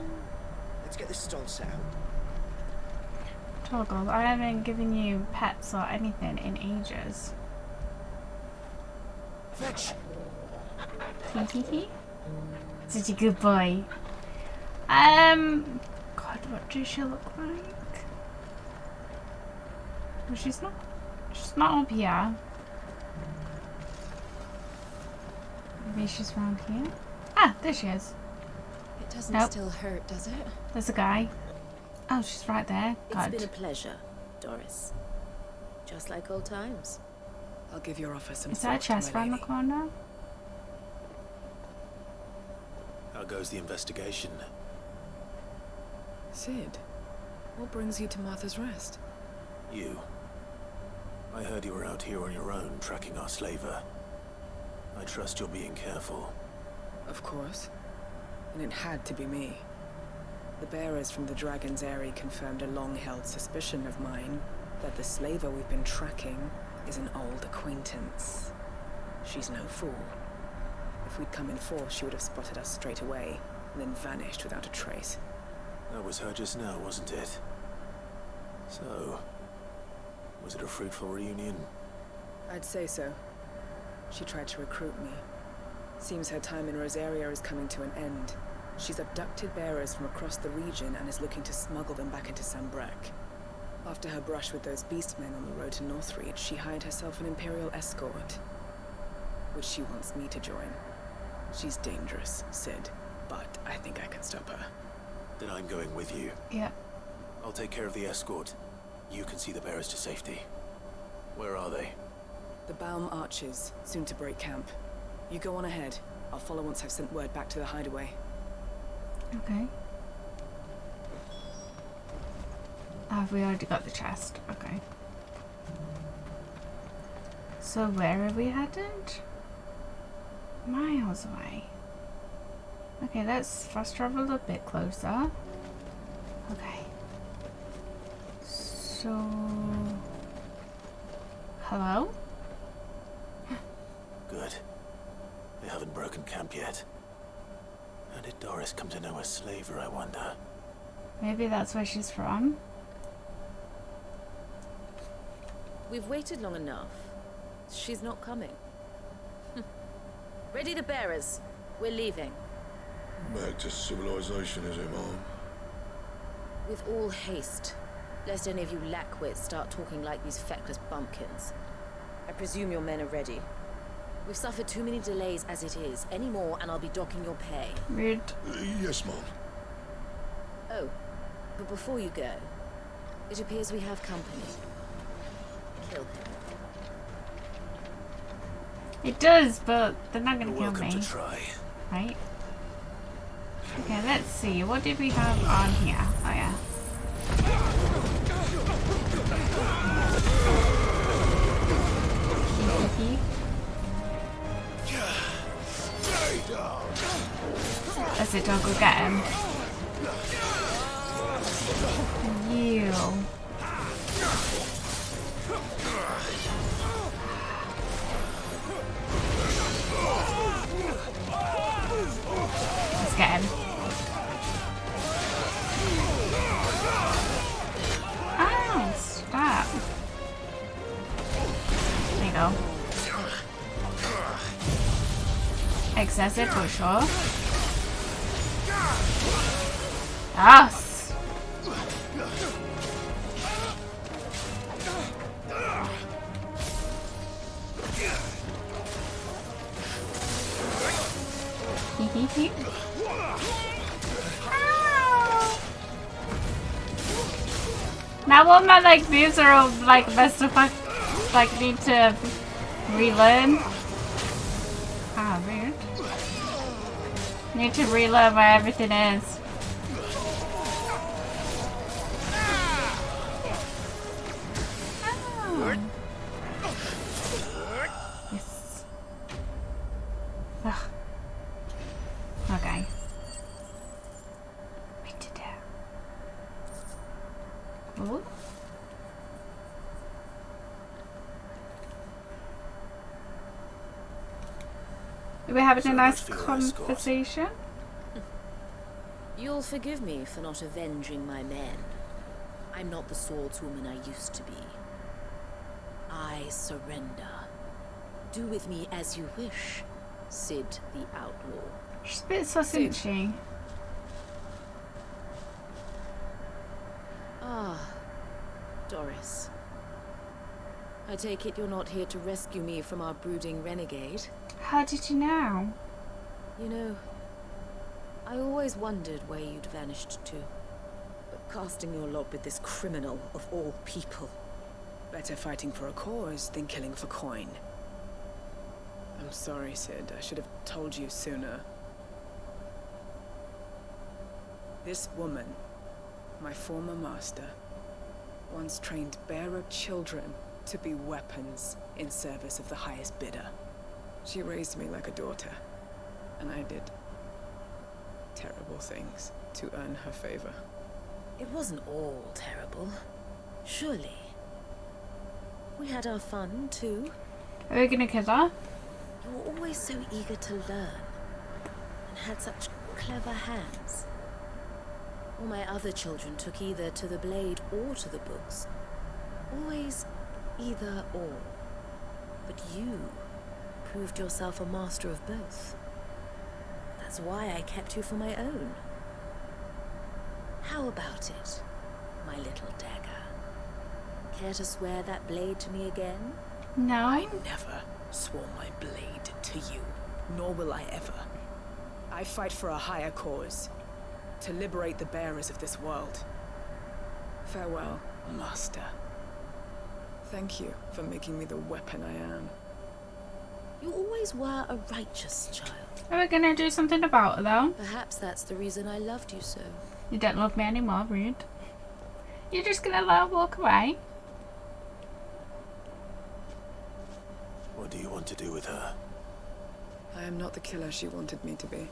let's get this stall set out. Toggle, I haven't given you pets or anything in ages. Fetch! Hee. Such a good boy. God, what does she look like? Well, she's not up here. Maybe she's around here. Ah, there she is. It doesn't still hurt, does it? There's a guy. Oh, she's right there. God. It's been a pleasure, Doris. Just like old times. I'll give your offer some Is that a chest around the corner? How goes the investigation? Sid, what brings you to Martha's Rest? You. I heard you were out here on your own, tracking our slaver. I trust you're being careful. Of course. And it had to be me. The bearers from the Dragon's Eyrie confirmed a long-held suspicion of mine that the slaver we've been tracking is an old acquaintance. She's no fool. If we'd come in force, she would have spotted us straight away, and then vanished without a trace. That was her just now, wasn't it? So, was it a fruitful reunion? I'd say so. She tried to recruit me. Seems her time in Rosaria is coming to an end. She's abducted bearers from across the region and is looking to smuggle them back into Sambrek. After her brush with those beastmen on the road to Northreach, she hired herself an Imperial escort, which she wants me to join. She's dangerous, Sid, but I think I can stop her. Then I'm going with you. Yeah. I'll take care of the escort. You can see the bearers to safety. Where are they? The Baum Archers, soon to break camp. You go on ahead. I'll follow once I've sent word back to the hideaway. Okay. Have we already got the chest? Okay. So where are we headed? Miles away. Okay, let's fast travel a bit closer. Okay. So... Hello? Good. They haven't broken camp yet. How did Doris come to know a slaver, I wonder? Maybe that's where she's from. We've waited long enough. She's not coming. Ready the bearers. We're leaving. Back to civilization, is it, Mom? With all haste. Lest any of you lackwits start talking like these feckless bumpkins. I presume your men are ready. We've suffered too many delays as it is. Any more and I'll be docking your pay. Rude. Yes, Mom. Oh, but before you go, it appears we have company. Kill him. It does, but they're not gonna You're kill welcome me. to try. Right? Okay, let's see. What did we have on here? Oh yeah. As the dog will get him. You. Let's get him. Ow, stop. There you go. Excessive for sure. Yes. Now all my like moves are all like messed up. I like need to relearn. Ah, weird. Need to relearn where everything is. Oh. Yes. Ugh. Okay. What to do? Cool. Are we having a nice conversation? You'll forgive me for not avenging my men. I'm not the swordswoman I used to be. I surrender. Do with me as you wish, Sid the Outlaw. She's a bit sus, isn't she? Ah, Doris. I take it you're not here to rescue me from our brooding renegade? How did you know? You know, I always wondered where you'd vanished to. But casting your lot with this criminal of all people. Better fighting for a cause than killing for coin. I'm sorry, Sid. I should have told you sooner. This woman, my former master, once trained bearer children to be weapons in service of the highest bidder. She raised me like a daughter, and I did terrible things to earn her favor. It wasn't all terrible, surely. We had our fun, too. Are we gonna kill her? You were always so eager to learn, and had such clever hands. All my other children took either to the blade or to the books. Always either or. But you proved yourself a master of both. That's why I kept you for my own. How about it, my little dagger? Care to swear that blade to me again? No. I never swore my blade to you, nor will I ever. I fight for a higher cause, to liberate the bearers of this world. Farewell, Master. Thank you for making me the weapon I am. You always were a righteous child. Are we gonna do something about it though? Perhaps that's the reason I loved you so. You don't love me anymore, rude. You're just gonna let her walk away? What do you want to do with her? I am not the killer she wanted me to be.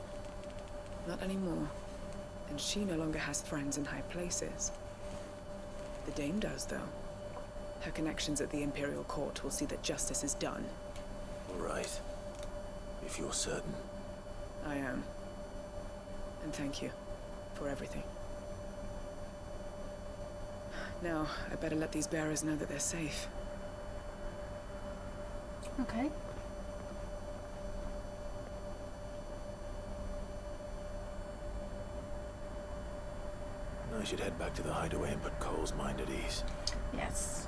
Not anymore. And she no longer has friends in high places. The Dame does, though. Her connections at the Imperial Court will see that justice is done. All right. If you're certain. I am. And thank you for everything. Now, I better let these bearers know that they're safe. Okay. I should head back to the hideaway and put Cole's mind at ease. Yes.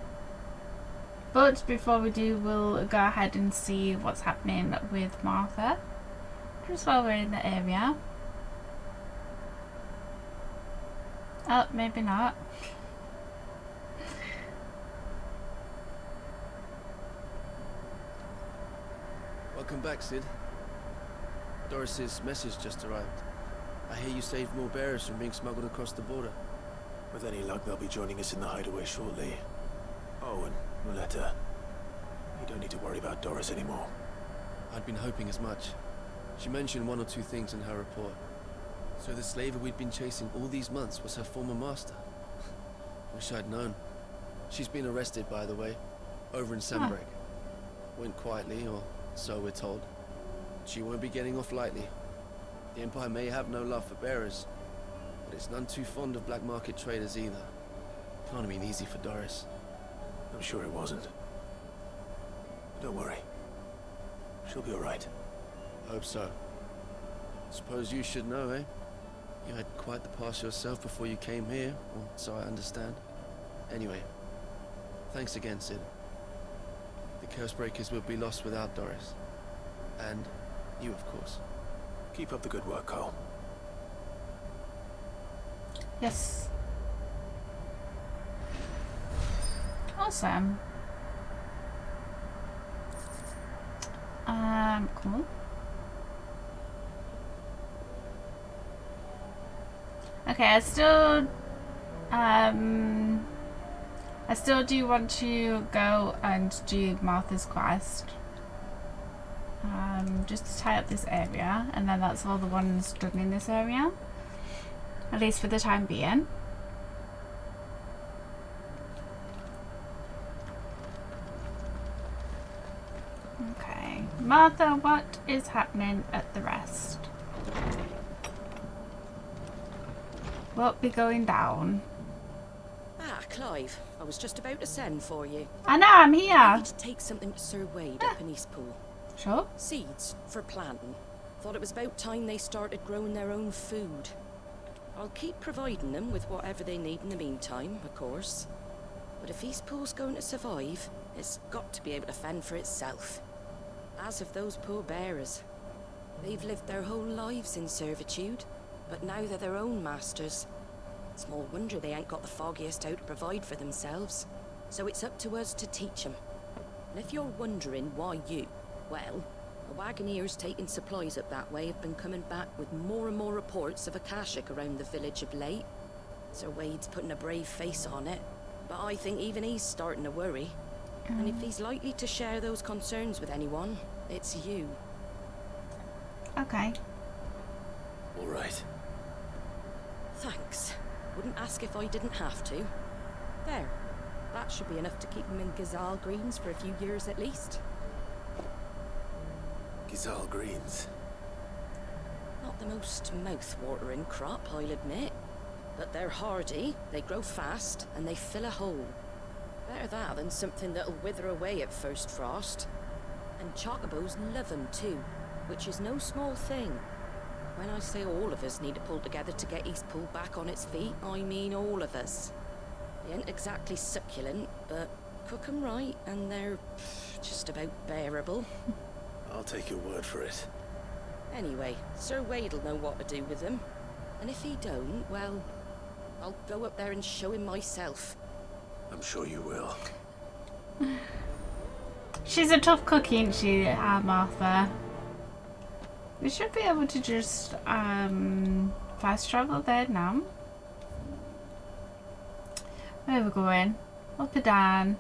But before we do, we'll go ahead and see what's happening with Martha. Just while we're in the area. Oh, maybe not. Welcome back, Sid. Doris's message just arrived. I hear you saved more bearers from being smuggled across the border. With any luck, they'll be joining us in the hideaway shortly. Oh, and Muleta. You don't need to worry about Doris anymore. I'd been hoping as much. She mentioned one or two things in her report. So the slaver we'd been chasing all these months was her former master. Wish I'd known. She's been arrested, by the way, over in Sembrek. Went quietly, or so we're told. She won't be getting off lightly. The Empire may have no love for bearers, but it's none too fond of black market traders either. Can't have been easy for Doris. I'm sure it wasn't. Don't worry. She'll be all right. Hope so. Suppose you should know, eh? You had quite the past yourself before you came here, or so I understand. Anyway, thanks again, Sid. The Cursebreakers would be lost without Doris. And you, of course. Keep up the good work, Cole. Yes. Awesome. Cool. Okay, I still do want to go and do Martha's quest. Just to tie up this area, and then that's all the ones done in this area. At least for the time being. Okay. Martha, what is happening at the rest? What be going down? Ah, Clive. I was just about to send for you. I know, I'm I here. need to take something to Sir Wade up in Eastpool. Sure. Seeds for planting. Thought it was about time they started growing their own food. I'll keep providing them with whatever they need in the meantime, of course. But if Eastpool's going to survive, it's got to be able to fend for itself. As of those poor bearers. They've lived their whole lives in servitude, but now they're their own masters. Small wonder they ain't got the foggiest how to provide for themselves. So it's up to us to teach them. And if you're wondering why you, well, the wagoneers taking supplies up that way have been coming back with more and more reports of Akashic around the village of late. Sir Wade's putting a brave face on it, but I think even he's starting to worry. And if he's likely to share those concerns with anyone, it's you. Okay. All right. Thanks. Wouldn't ask if I didn't have to. There. That should be enough to keep him in Gazal Greens for a few years at least. Gazal Greens. Not the most mouth-watering crop, I'll admit. But they're hardy, they grow fast, and they fill a hole. Better that than something that'll wither away at first frost. And chocobos love them too, which is no small thing. When I say all of us need to pull together to get Eastpool back on its feet, I mean all of us. They ain't exactly succulent, but cook 'em right, and they're just about bearable. I'll take your word for it. Anyway, Sir Wade'll know what to do with them. And if he don't, well, I'll go up there and show him myself. I'm sure you will. She's a tough cookie, isn't she, Martha? We should be able to just fast travel there now. Where are we going? Up or down?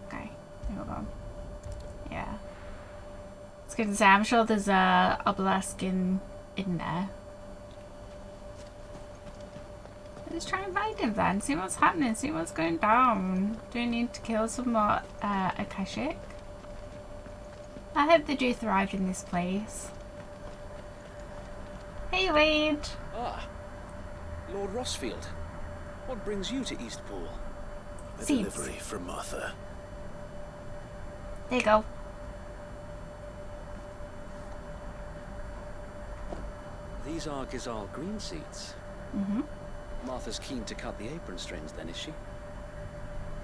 Okay, there we go. Yeah. I was going to say, I'm sure there's a obelisk in there. Let's try and find him then, see what's happening, see what's going down. Do we need to kill some more Akashic? I hope they do thrive in this place. Hey Wade! Ah, Lord Rossfield. What brings you to Eastpool? A Seeds. delivery from Martha. There you go. These are Gazal green seeds. Mm-hmm. Martha's keen to cut the apron strings then, is she?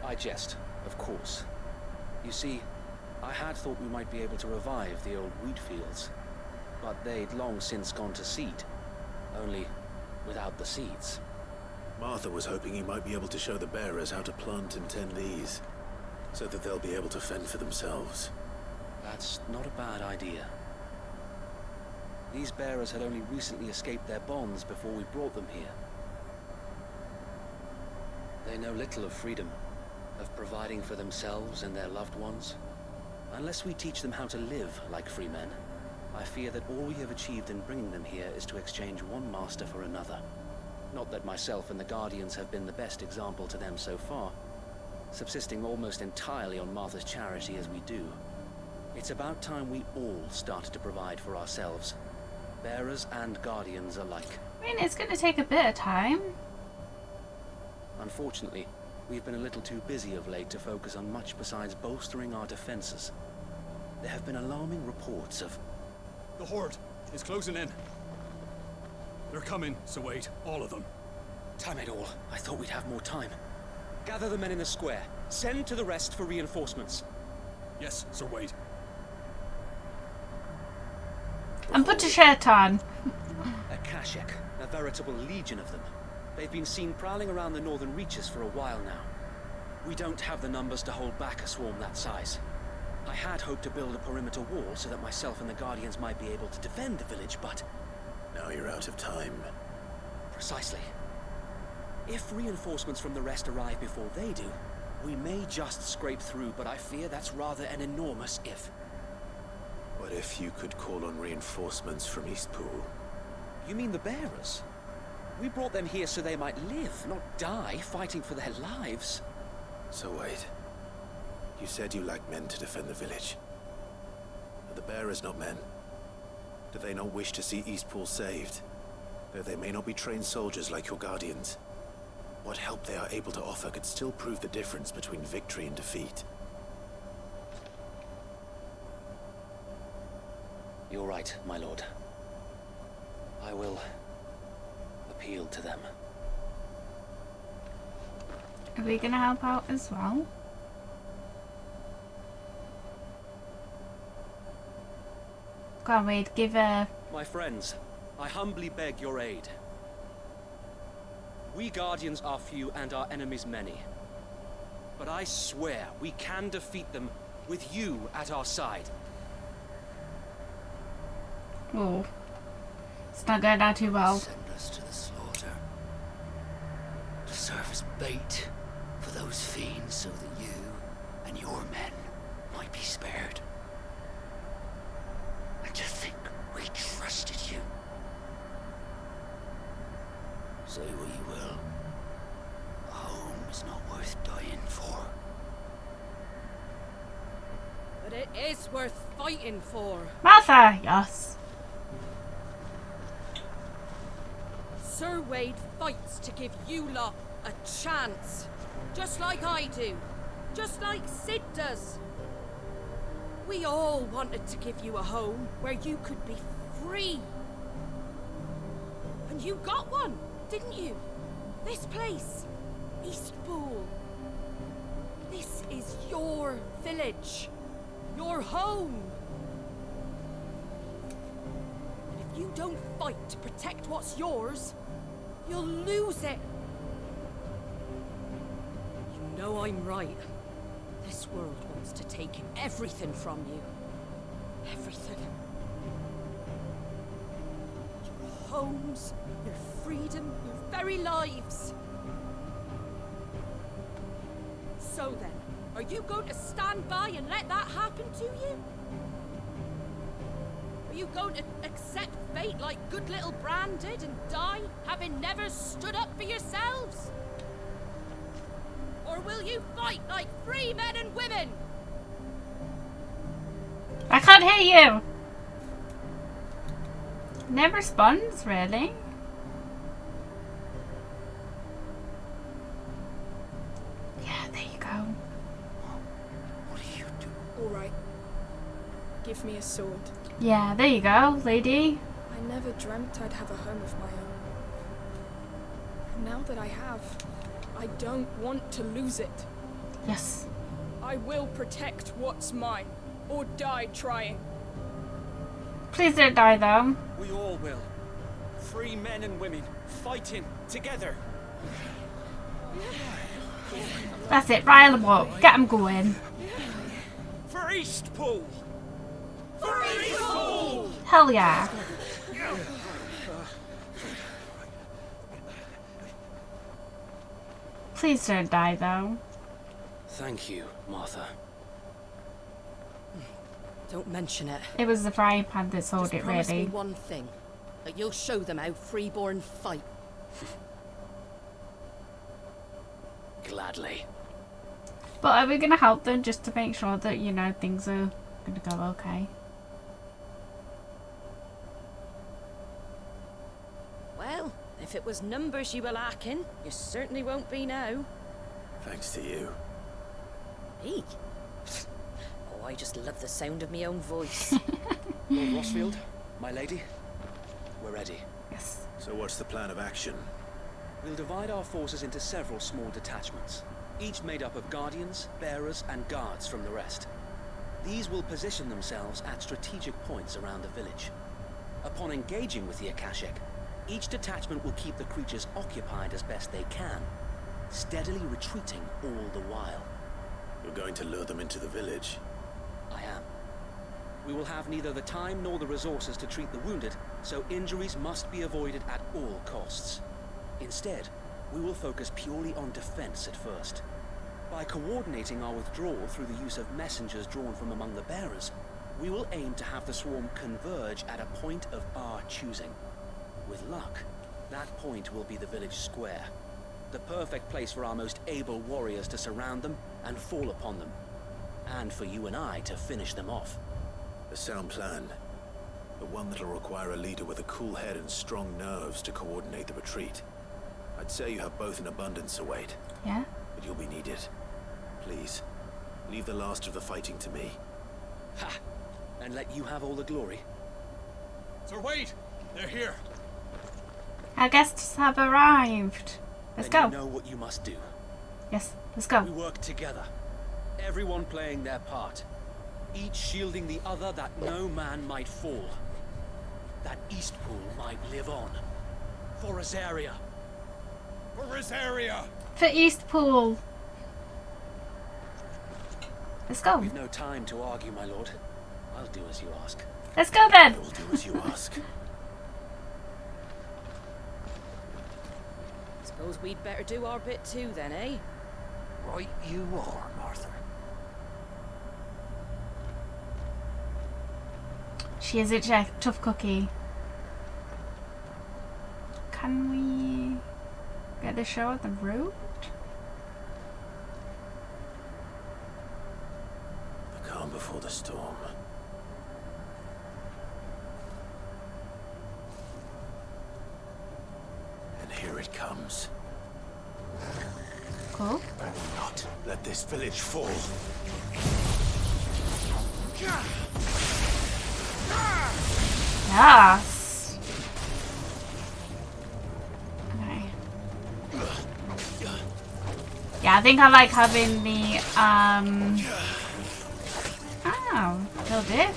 I jest, of course. You see, I had thought we might be able to revive the old wheat fields, but they'd long since gone to seed, only without the seeds. Martha was hoping you might be able to show the bearers how to plant and tend these, so that they'll be able to fend for themselves. That's not a bad idea. These bearers had only recently escaped their bonds before we brought them here. They know little of freedom, of providing for themselves and their loved ones. Unless we teach them how to live like free men, I fear that all we have achieved in bringing them here is to exchange one master for another. Not that myself and the Guardians have been the best example to them so far, subsisting almost entirely on Martha's charity as we do. It's about time we all started to provide for ourselves, bearers and Guardians alike. I mean, it's going to take a bit of time. Unfortunately, we've been a little too busy of late to focus on much besides bolstering our defenses. There have been alarming reports of... The Horde is closing in. They're coming, so wait, all of them. Damn it all, I thought we'd have more time. Gather the men in the square. Send to the rest for reinforcements. Yes, Sir Wade. And put a shirt on. A Kashek, a veritable legion of them. They've been seen prowling around the northern reaches for a while now. We don't have the numbers to hold back a swarm that size. I had hoped to build a perimeter wall so that myself and the Guardians might be able to defend the village, but... Now you're out of time. Precisely. If reinforcements from the rest arrive before they do, we may just scrape through, but I fear that's rather an enormous if. What if you could call on reinforcements from Eastpool? You mean the bearers? We brought them here so they might live, not die, fighting for their lives. So wait. You said you lacked men to defend the village. Are the bearers not men? Do they not wish to see Eastpool saved? Though they may not be trained soldiers like your Guardians. What help they are able to offer could still prove the difference between victory and defeat. You're right, my lord. I will appeal to them. Are we gonna help out as well? Go on, Wade, give a... My friends, I humbly beg your aid. We Guardians are few and our enemies many. But I swear we can defeat them with you at our side. Oh. It's not going out too well. Send us to the slaughter. To serve as bait for those fiends so that you and your men might be spared. And to think we trusted you. Say what you will. A home is not worth dying for. But it is worth fighting for. Martha, yes. Sir Wade fights to give you lot a chance. Just like I do. Just like Sid does. We all wanted to give you a home where you could be free. And you got one, didn't you? This place, Eastpool. This is your village. Your home. And if you don't fight to protect what's yours, you'll lose it. You know I'm right. This world wants to take everything from you. Everything. Your homes, your freedom, your very lives. So then, are you going to stand by and let that happen to you? Are you going to accept fate like good little Bran did and die, having never stood up for yourselves? Or will you fight like free men and women? I can't hear you. Never responds, really. Yeah, there you go. What do you do? All right. Give me a sword. Yeah, there you go, lady. I never dreamt I'd have a home of my own. And now that I have, I don't want to lose it. Yes. I will protect what's mine, or die trying. Please don't die, though. We all will. Free men and women, fighting together. That's it, rile them up. Get them going. For Eastpool! For Eastpool! Hell yeah. Please don't die, though. Thank you, Martha. Don't mention it. It was the frying pan that sold Just it, promise really. me one thing. That you'll show them how freeborn fight. Gladly. But are we going to help them just to make sure that, you know, things are going to go okay? Well, if it was numbers you were lacking, you certainly won't be now. Thanks to you. Me? Oh, I just love the sound of my own voice. Lord Rossfield, my lady, we're ready. Yes. So what's the plan of action? We'll divide our forces into several small detachments, each made up of guardians, bearers, and guards from the rest. These will position themselves at strategic points around the village. Upon engaging with the Akashic, each detachment will keep the creatures occupied as best they can, steadily retreating all the while. You're going to lure them into the village? I am. We will have neither the time nor the resources to treat the wounded, so injuries must be avoided at all costs. Instead, we will focus purely on defense at first. By coordinating our withdrawal through the use of messengers drawn from among the bearers, we will aim to have the swarm converge at a point of our choosing. With luck, that point will be the village square, the perfect place for our most able warriors to surround them and fall upon them, and for you and I to finish them off. A sound plan, but one that'll require a leader with a cool head and strong nerves to coordinate the retreat. I'd say you have both in abundance, Await. Yeah? But you'll be needed. Please, leave the last of the fighting to me. Ha! And let you have all the glory. Sir Wade! They're here! Our guests have arrived. Let's Then go. you know what you must do. Yes, let's go. We work together, everyone playing their part, each shielding the other that no man might fall, that Eastpool might live on. For Rosaria. For Rosaria! For Eastpool. Let's go. We've no time to argue, my lord. I'll do as you ask. Let's go then. You'll do as you ask. Suppose we'd better do our bit too then, eh? Right you are, Martha. She is a tough cookie. Can we get the show at the road? The calm before the storm. And here it comes. Cool. I will not let this village fall. Yes. Okay. Yeah, I think I like having the oh, killed it.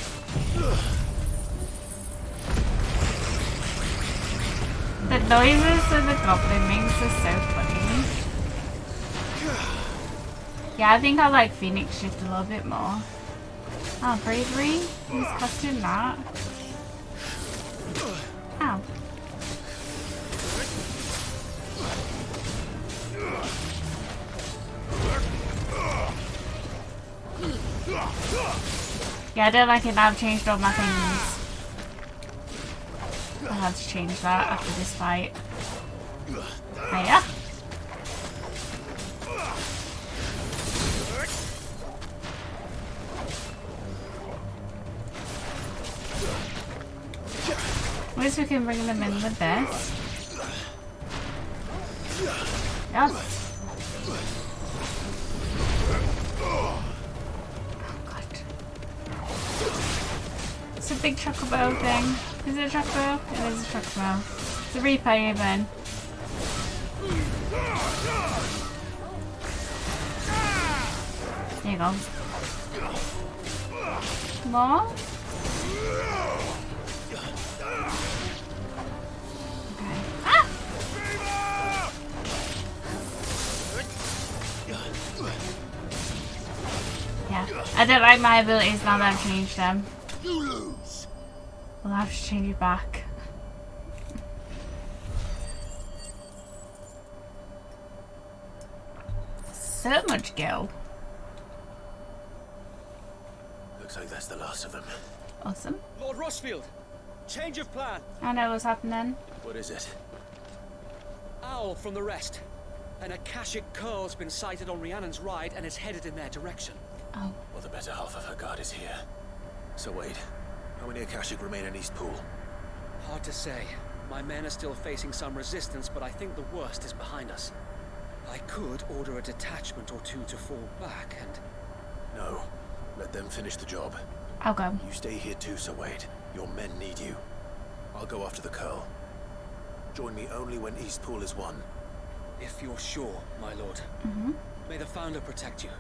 The noises that the goblin makes are so funny. Yeah, I think I like Phoenix Shift a little bit more. Oh, bravery? Who's casting that? Ow. Yeah, I don't like it now. I've changed all my things. I have to change that after this fight. Hiya. At least we can bring them in with this. Yes. Oh god. It's a big chocobo thing. Is it a chocobo? It is a chocobo. It's a reaper even. There you go. More? Yeah, I don't like my abilities now that I've changed them. You lose. We'll have to change it back. So much gil. Looks like that's the last of them. Awesome. Lord Rossfield, change of plan. I know what's happening. What is it? Owl from the rest. An Akashic curl's been sighted on Rhiannon's ride and is headed in their direction. Oh. Well, the better half of her guard is here. So wait, how many Akashic remain in Eastpool? Hard to say. My men are still facing some resistance, but I think the worst is behind us. I could order a detachment or two to fall back and... No. Let them finish the job. I'll go. You stay here too, Sir Wade. Your men need you. I'll go after the curl. Join me only when Eastpool is won. If you're sure, my lord. Mm-hmm. May the Founder protect you.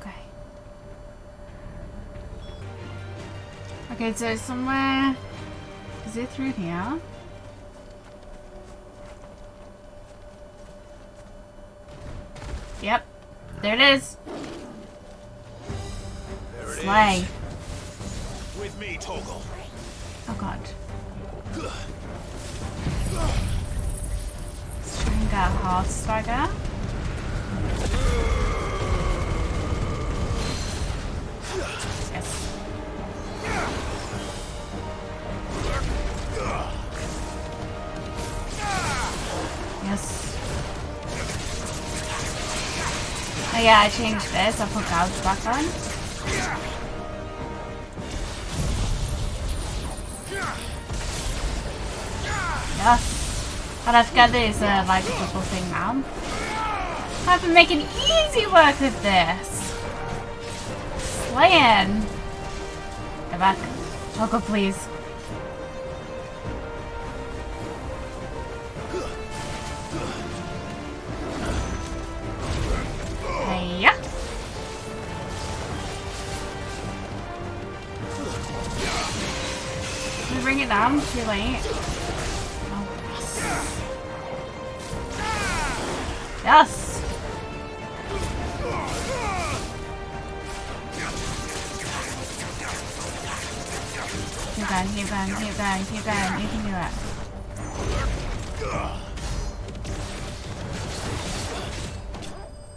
Okay. Okay, so somewhere... Is it through here? Yep. There it is. There it Slay. is. With me, Torgal. Oh god. Let's try and get a half stagger. Yes. Yes. Oh yeah, I changed this. I'll put gouge back on. Yes. And I forget there's a like double thing now. I've been making easy work with this. Slaying. Go back. Toggle, please. Hey-ya. Can we bring it down? Too late. Oh, yes. Yes. Keep going, keep going, keep going, keep going. You can do it.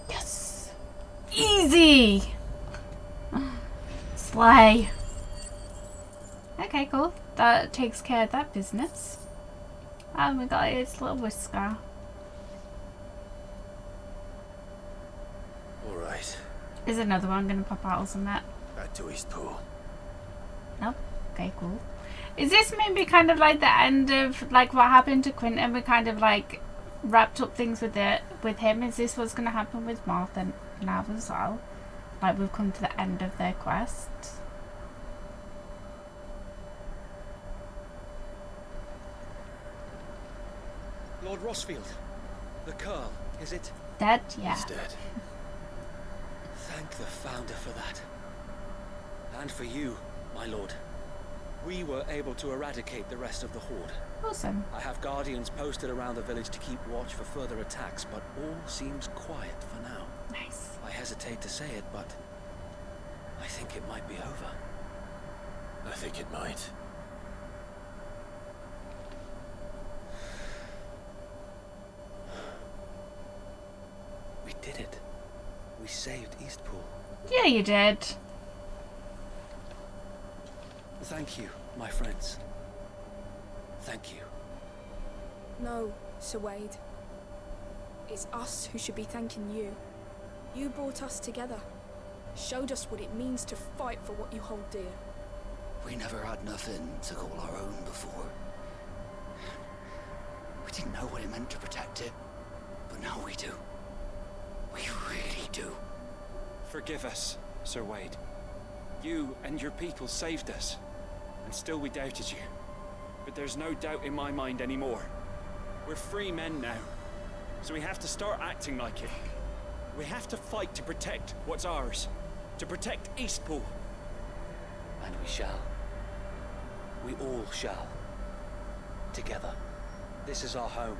Yes. Easy. Slay. Okay, cool. That takes care of that business. And we got its little whisker. Alright. Is another one gonna pop out or something? Back to Eastpool. Nope. Okay, cool. Is this maybe kind of like the end of like what happened to Quentin? We kind of like wrapped up things with him. Is this what's gonna happen with Martha now as well? Like we've come to the end of their quest. Lord Rossfield, the curl, is it? Dead? Yeah. He's dead. Thank the Founder for that. And for you, my lord. We were able to eradicate the rest of the Horde. Awesome. I have guardians posted around the village to keep watch for further attacks, but all seems quiet for now. Nice. I hesitate to say it, but I think it might be over. I think it might. We did it. We saved Eastpool. Yeah, you did. Thank you, my friends. Thank you. No, Sir Wade. It's us who should be thanking you. You brought us together. Showed us what it means to fight for what you hold dear. We never had nothing to call our own before. We didn't know what it meant to protect it, but now we do. We really do. Forgive us, Sir Wade. You and your people saved us, and still we doubted you. But there's no doubt in my mind anymore. We're free men now, so we have to start acting like it. We have to fight to protect what's ours, to protect Eastpool. And we shall. We all shall. Together. This is our home.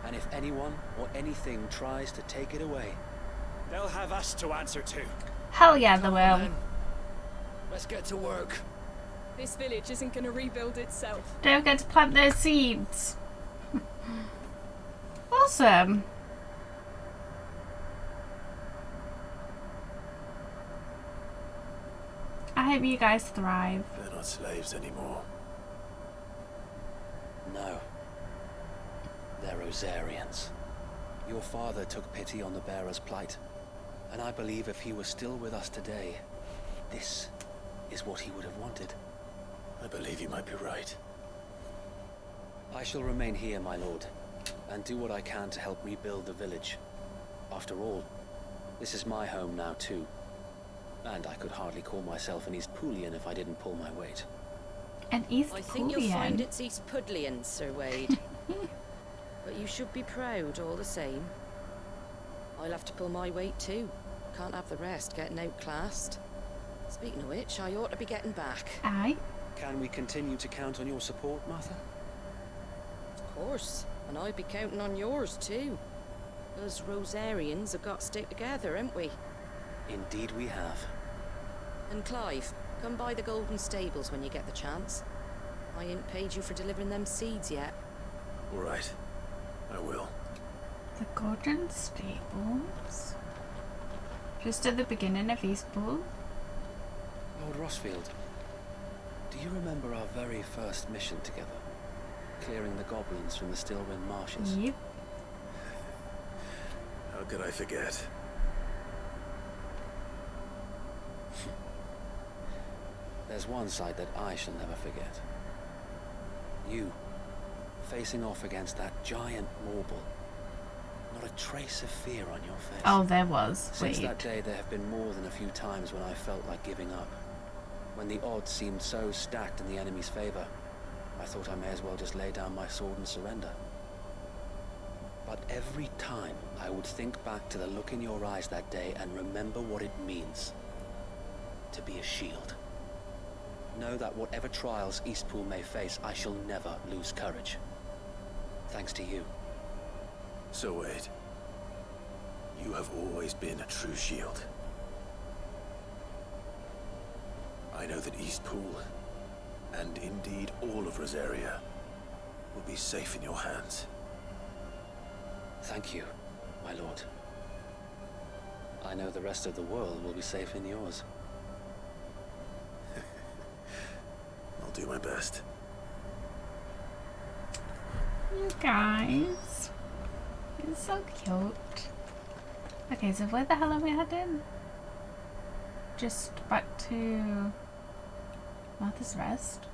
And if anyone or anything tries to take it away, they'll have us to answer to. Hell yeah, they will. Then. Let's get to work. This village isn't going to rebuild itself. Don't get to plant their seeds. Awesome. hope you guys thrive. They're not slaves anymore. No. They're Rosarians. Your father took pity on the bearer's plight, and I believe if he was still with us today, this is what he would have wanted. I believe you might be right. I shall remain here, my lord, and do what I can to help rebuild the village. After all, this is my home now too, and I could hardly call myself an Eastpoolian if I didn't pull my weight. An Eastpoolian? I think you'll find it's Eastpudlian, Sir Wade. But you should be proud all the same. I'll have to pull my weight too. Can't have the rest getting outclassed. Speaking of which, I ought to be getting back. Aye. Can we continue to count on your support, Martha? Of course. And I'd be counting on yours too. Us Rosarians have got to stick together, haven't we? Indeed we have. And Clive, come by the Golden Stables when you get the chance. I ain't paid you for delivering them seeds yet. All right. I will. The Golden Stables? Just at the beginning of Eastpool? Lord Rossfield, do you remember our very first mission together? Clearing the goblins from the Stillwind Marshes? Yep. How could I forget? There's one side that I shall never forget. You, facing off against that giant Morble. Not a trace of fear on your face. Oh, there was. Since Wait. that day, there have been more than a few times when I felt like giving up. When the odds seemed so stacked in the enemy's favor, I thought I may as well just lay down my sword and surrender. But every time, I would think back to the look in your eyes that day and remember what it means to be a shield. Know that whatever trials Eastpool may face, I shall never lose courage. Thanks to you. So Wade, you have always been a true shield. I know that Eastpool, and indeed all of Rosaria, will be safe in your hands. Thank you, my lord. I know the rest of the world will be safe in yours. I'll do my best. You guys. It's so cute. Okay, so where the hell are we heading? Just back to Martha's Rest.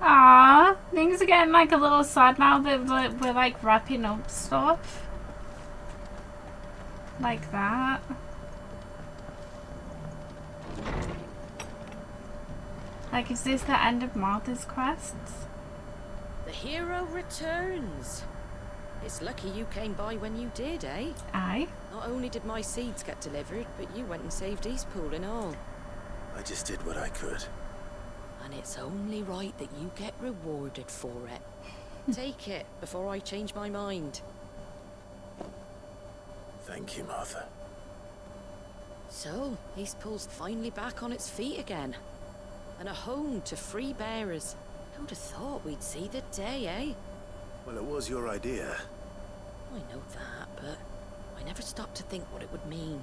Ah, things are getting like a little sad now that we're like wrapping up stuff. Like that. Like, is this the end of Martha's quests? The hero returns. It's lucky you came by when you did, eh? Aye. Not only did my seeds get delivered, but you went and saved Eastpool and all. I just did what I could. And it's only right that you get rewarded for it. Take it before I change my mind. Thank you, Martha. So, Eastpool's finally back on its feet again. And a home to free bearers. Who'd have thought we'd see the day, eh? Well, it was your idea. I know that, but I never stopped to think what it would mean.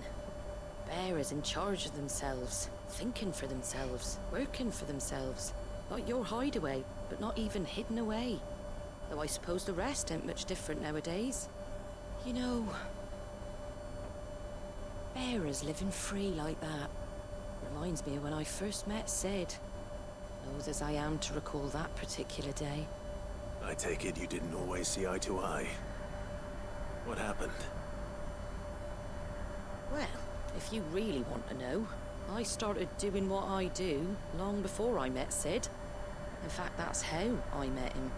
Bearers in charge of themselves, thinking for themselves, working for themselves. Not your hideaway, but not even hidden away. Though I suppose the rest ain't much different nowadays. You know, bearers living free like that reminds me of when I first met Sid. Loath as I am to recall that particular day. I take it you didn't always see eye to eye. What happened? Well, if you really want to know, I started doing what I do long before I met Sid. In fact, that's how I met him.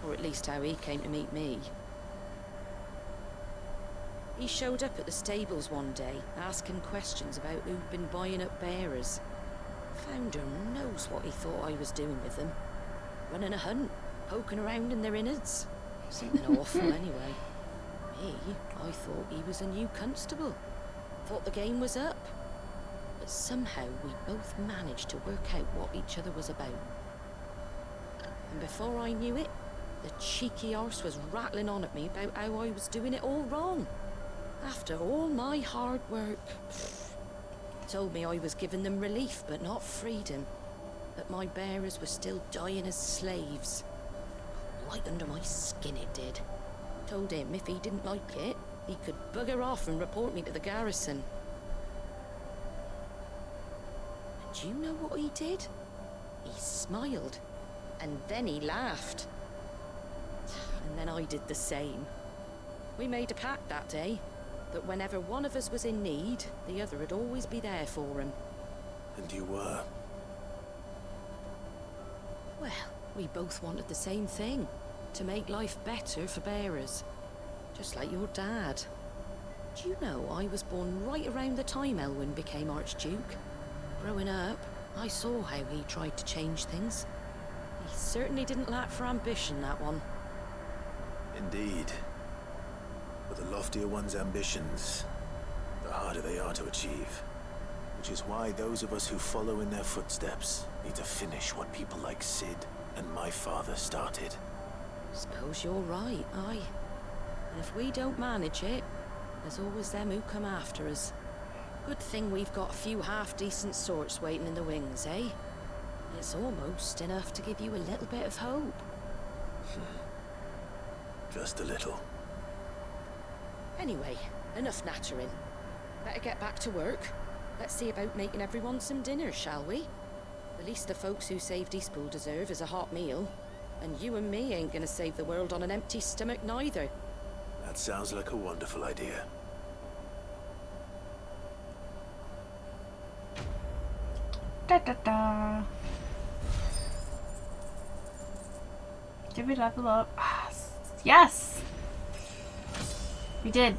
Or at least how he came to meet me. He showed up at the stables one day, asking questions about who'd been buying up bearers. Founder knows what he thought I was doing with them. Running a hunt, poking around in their innards. Something awful anyway. Me, I thought he was a new constable. Thought the game was up. But somehow we both managed to work out what each other was about. And before I knew it, the cheeky arse was rattling on at me about how I was doing it all wrong. After all my hard work. Told me I was giving them relief, but not freedom. That my bearers were still dying as slaves. Right under my skin it did. Told him if he didn't like it, he could bugger off and report me to the garrison. And do you know what he did? He smiled, and then he laughed. And then I did the same. We made a pact that day, that whenever one of us was in need, the other would always be there for him. And you were? Well, we both wanted the same thing. To make life better for bearers. Just like your dad. Do you know I was born right around the time Elwyn became Archduke? Growing up, I saw how he tried to change things. He certainly didn't lack for ambition, that one. Indeed. But the loftier one's ambitions, the harder they are to achieve. Which is why those of us who follow in their footsteps need to finish what people like Sid and my father started. Suppose you're right, aye. And if we don't manage it, there's always them who come after us. Good thing we've got a few half-decent sorts waiting in the wings, eh? It's almost enough to give you a little bit of hope. Just a little. Anyway, enough nattering. Better get back to work. Let's see about making everyone some dinner, shall we? The least the folks who saved Eastpool deserve is a hot meal. And you and me ain't gonna save the world on an empty stomach neither. That sounds like a wonderful idea. Da da da. Did we level up? Yes! We did.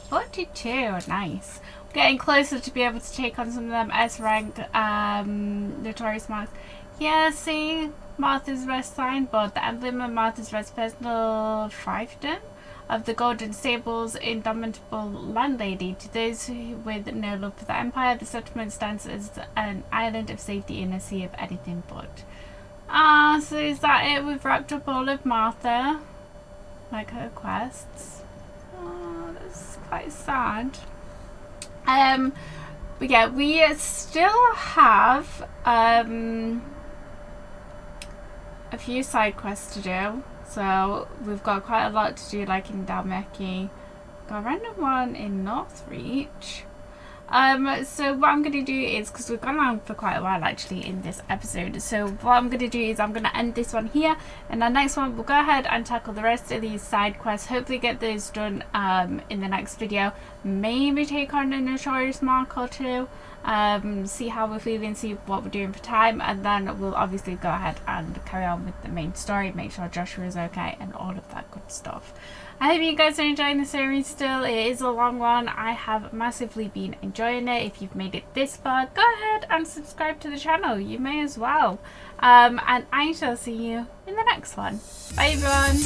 42, nice. Getting closer to be able to take on some of them S-rank notorious marks. Yeah, see? Martha's Rest sign, but the emblem of Martha's Rest personal fiefdom of the Golden Stables, indomitable landlady. To those with no love for the Empire, the settlement stands as an island of safety in a sea of anything but. So is that it? We've wrapped up all of Martha, like her quests. Oh, that's quite sad. But yeah, we still have a few side quests to do, so we've got quite a lot to do, like in Dalmeki. Got a random one in Northreach. So what I'm going to do is, because we've gone on for quite a while actually in this episode, so what I'm going to do is I'm going to end this one here, and the next one we'll go ahead and tackle the rest of these side quests, hopefully get those done in the next video, maybe take on a notorious mark or two, see how we're feeling, see what we're doing for time, and then we'll obviously go ahead and carry on with the main story, make sure Joshua is okay and all of that good stuff. I hope you guys are enjoying the series still. It is a long one. I have massively been enjoying it. If you've made it this far, go ahead and subscribe to the channel. You may as well. And I shall see you in the next one. Bye everyone.